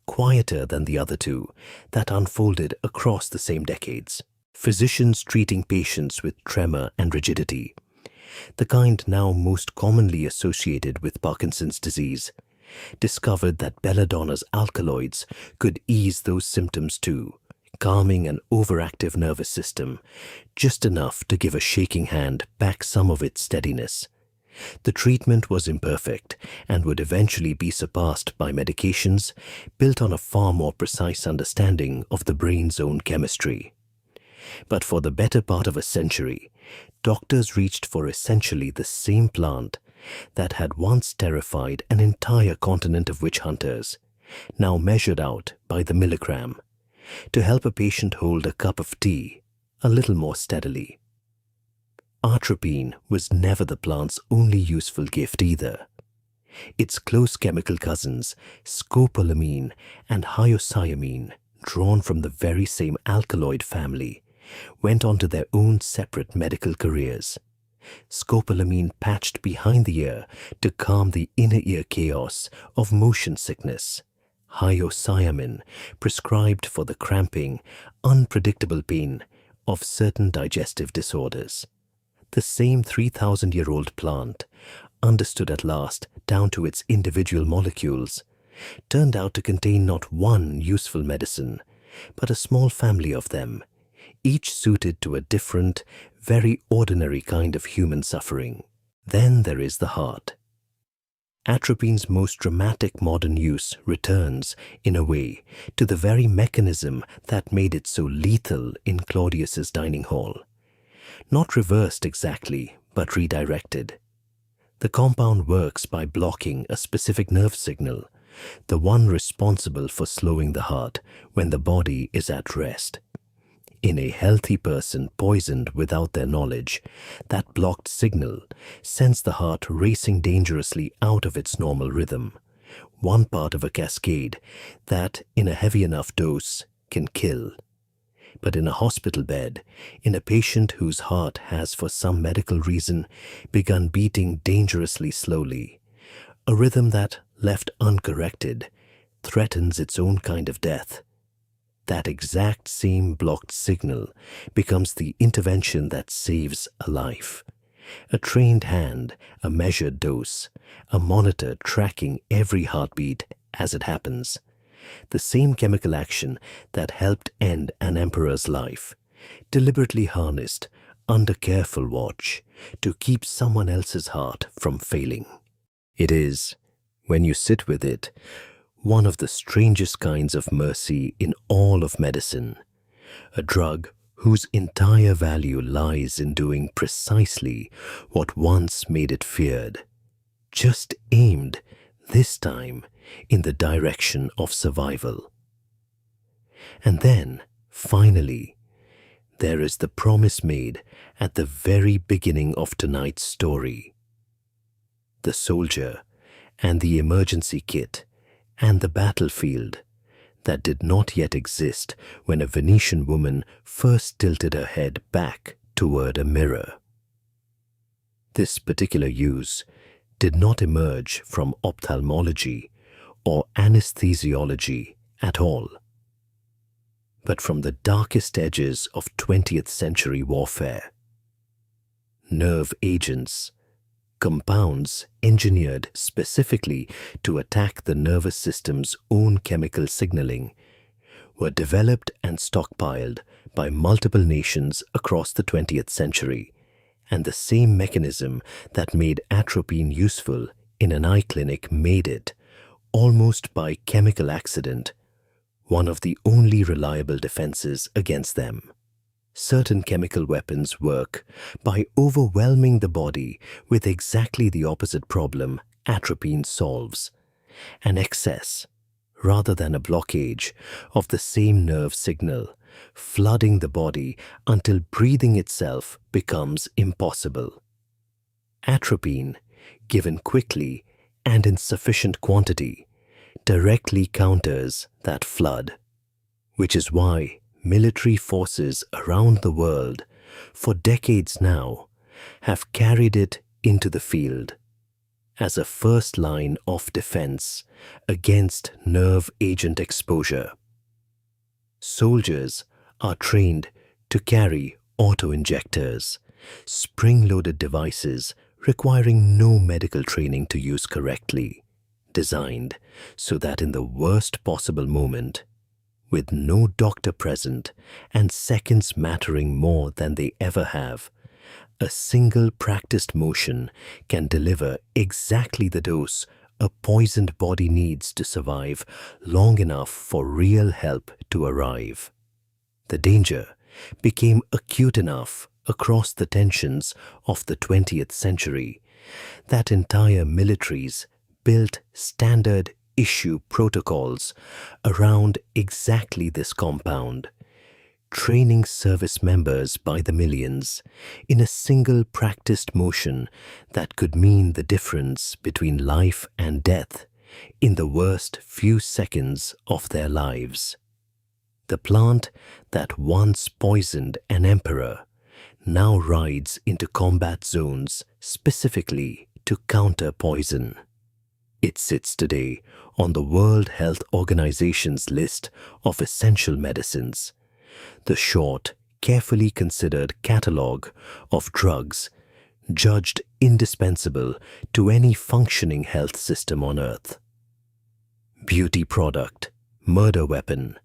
quieter than the other two, that unfolded across the same decades. Physicians treating patients with tremor and rigidity, the kind now most commonly associated with Parkinson's disease, discovered that Belladonna's alkaloids could ease those symptoms too, calming an overactive nervous system, just enough to give a shaking hand back some of its steadiness. The treatment was imperfect and would eventually be surpassed by medications built on a far more precise understanding of the brain's own chemistry. But for the better part of a century, doctors reached for essentially the same plant that had once terrified an entire continent of witch hunters, now measured out by the milligram, to help a patient hold a cup of tea a little more steadily. Atropine was never the plant's only useful gift either. Its close chemical cousins, scopolamine and hyoscyamine, drawn from the very same alkaloid family, went on to their own separate medical careers. Scopolamine patched behind the ear to calm the inner ear chaos of motion sickness. Hyoscyamine prescribed for the cramping, unpredictable pain of certain digestive disorders. The same 3,000-year-old plant, understood at last down to its individual molecules, turned out to contain not one useful medicine, but a small family of them, each suited to a different, very ordinary kind of human suffering. Then there is the heart. Atropine's most dramatic modern use returns, in a way, to the very mechanism that made it so lethal in Claudius's dining hall. Not reversed exactly, but redirected. The compound works by blocking a specific nerve signal, the one responsible for slowing the heart when the body is at rest. In a healthy person poisoned without their knowledge, that blocked signal sends the heart racing dangerously out of its normal rhythm, one part of a cascade that, in a heavy enough dose, can kill. But in a hospital bed, in a patient whose heart has for some medical reason begun beating dangerously slowly, a rhythm that, left uncorrected, threatens its own kind of death, that exact same blocked signal becomes the intervention that saves a life, A trained hand, a measured dose, a monitor tracking every heartbeat as it happens. The same chemical action that helped end an emperor's life, deliberately harnessed under careful watch to keep someone else's heart from failing. It is, when you sit with it, one of the strangest kinds of mercy in all of medicine. A drug whose entire value lies in doing precisely what once made it feared, just aimed, this time, in the direction of survival. And then, finally, there is the promise made at the very beginning of tonight's story. The soldier and the emergency kit and the battlefield that did not yet exist when a Venetian woman first tilted her head back toward a mirror. This particular use did not emerge from ophthalmology or anesthesiology at all, but from the darkest edges of 20th century warfare. Nerve agents, compounds engineered specifically to attack the nervous system's own chemical signaling, were developed and stockpiled by multiple nations across the 20th century, and the same mechanism that made atropine useful in an eye clinic made it, almost by chemical accident, one of the only reliable defenses against them. Certain chemical weapons work by overwhelming the body with exactly the opposite problem atropine solves, an excess, rather than a blockage, of the same nerve signal, flooding the body until breathing itself becomes impossible. Atropine, given quickly and in sufficient quantity, directly counters that flood, which is why military forces around the world, for decades now, have carried it into the field as a first line of defense against nerve agent exposure. Soldiers are trained to carry auto-injectors, spring-loaded devices requiring no medical training to use correctly, designed so that in the worst possible moment, with no doctor present and seconds mattering more than they ever have, a single practiced motion can deliver exactly the dose a poisoned body needs to survive long enough for real help to arrive. The danger became acute enough across the tensions of the 20th century that entire militaries built standard issue protocols around exactly this compound, training service members by the millions in a single practiced motion that could mean the difference between life and death in the worst few seconds of their lives. The plant that once poisoned an emperor now rides into combat zones specifically to counter poison. It sits today on the World Health Organization's list of essential medicines, the short, carefully considered catalogue of drugs judged indispensable to any functioning health system on Earth. Beauty product, murder weapon,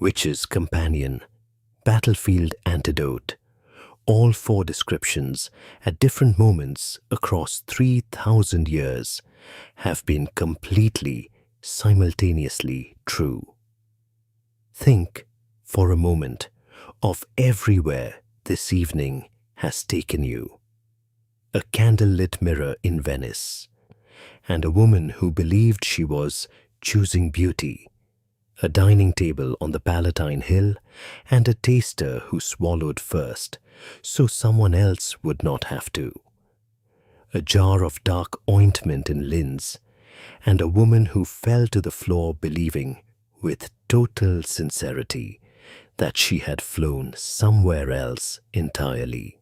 witch's companion, battlefield antidote, all four descriptions at different moments across 3,000 years have been completely, simultaneously true. Think, for a moment, of everywhere this evening has taken you. A candlelit mirror in Venice, and a woman who believed she was choosing beauty, a dining table on the Palatine Hill, and a taster who swallowed first so someone else would not have to. A jar of dark ointment in Linz, and a woman who fell to the floor believing, with total sincerity, that she had flown somewhere else entirely.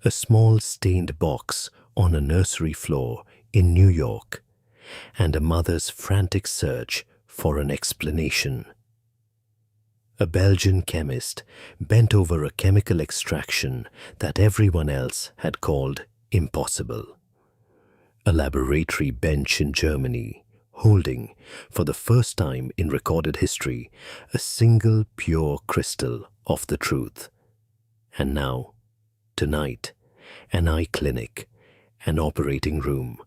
A small stained box on a nursery floor in New York, and a mother's frantic search for an explanation. A Belgian chemist bent over a chemical extraction that everyone else had called impossible. A laboratory bench in Germany, holding, for the first time in recorded history, a single pure crystal of the truth. And now, tonight, an eye clinic, an operating room,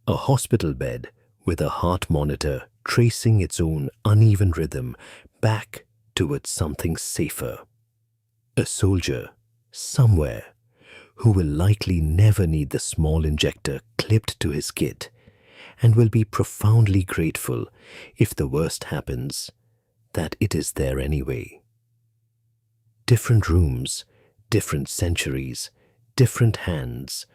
a hospital bed with a heart monitor tracing its own uneven rhythm back towards something safer. A soldier, somewhere, who will likely never need the small injector clipped to his kit, and will be profoundly grateful if the worst happens, that it is there anyway. Different rooms, different centuries, different hands,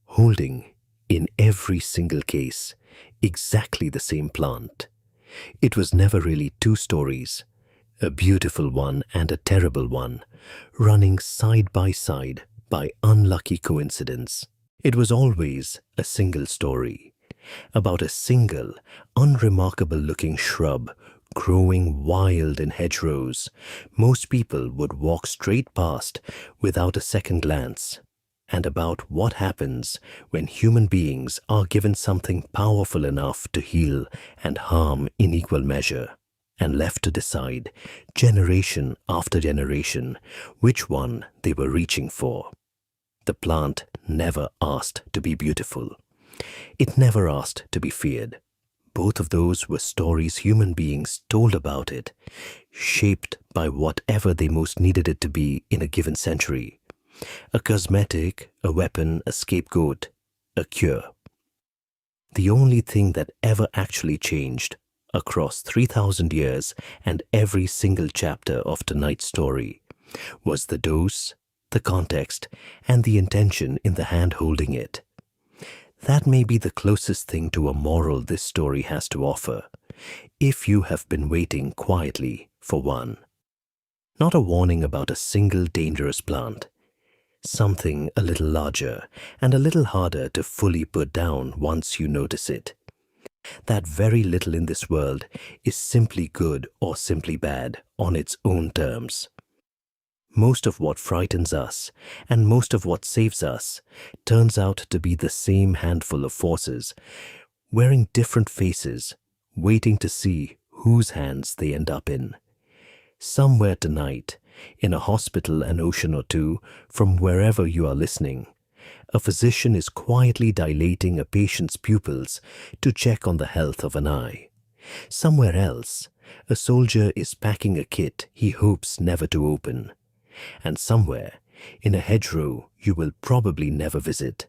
holding, in every single case, exactly the same plant. It was never really two stories, a beautiful one and a terrible one, running side by unlucky coincidence. It was always a single story, about a single, unremarkable-looking shrub growing wild in hedgerows most people would walk straight past without a second glance, and about what happens when human beings are given something powerful enough to heal and harm in equal measure, and left to decide, generation after generation, which one they were reaching for. The plant never asked to be beautiful. It never asked to be feared. Both of those were stories human beings told about it, shaped by whatever they most needed it to be in a given century. A cosmetic, a weapon, a scapegoat, a cure. The only thing that ever actually changed across 3,000 years and every single chapter of tonight's story was the dose, the context, and the intention in the hand holding it. That may be the closest thing to a moral this story has to offer, if you have been waiting quietly for one. Not a warning about a single dangerous plant, something a little larger and a little harder to fully put down once you notice it. That very little in this world is simply good or simply bad on its own terms. Most of what frightens us and most of what saves us turns out to be the same handful of forces, wearing different faces, waiting to see whose hands they end up in. Somewhere tonight, in a hospital an ocean or two from wherever you are listening, a physician is quietly dilating a patient's pupils to check on the health of an eye. Somewhere else, a soldier is packing a kit he hopes never to open. And somewhere, in a hedgerow you will probably never visit,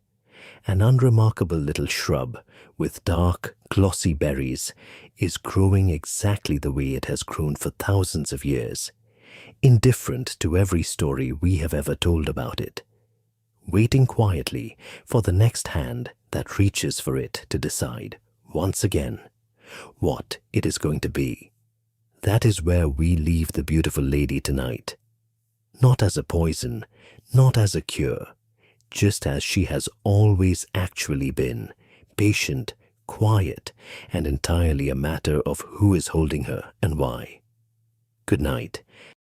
an unremarkable little shrub with dark, glossy berries is growing exactly the way it has grown for thousands of years, indifferent to every story we have ever told about it, waiting quietly for the next hand that reaches for it to decide, once again, what it is going to be. That is where we leave the beautiful lady tonight. Not as a poison, not as a cure, just as she has always actually been, patient, quiet, and entirely a matter of who is holding her and why. Good night,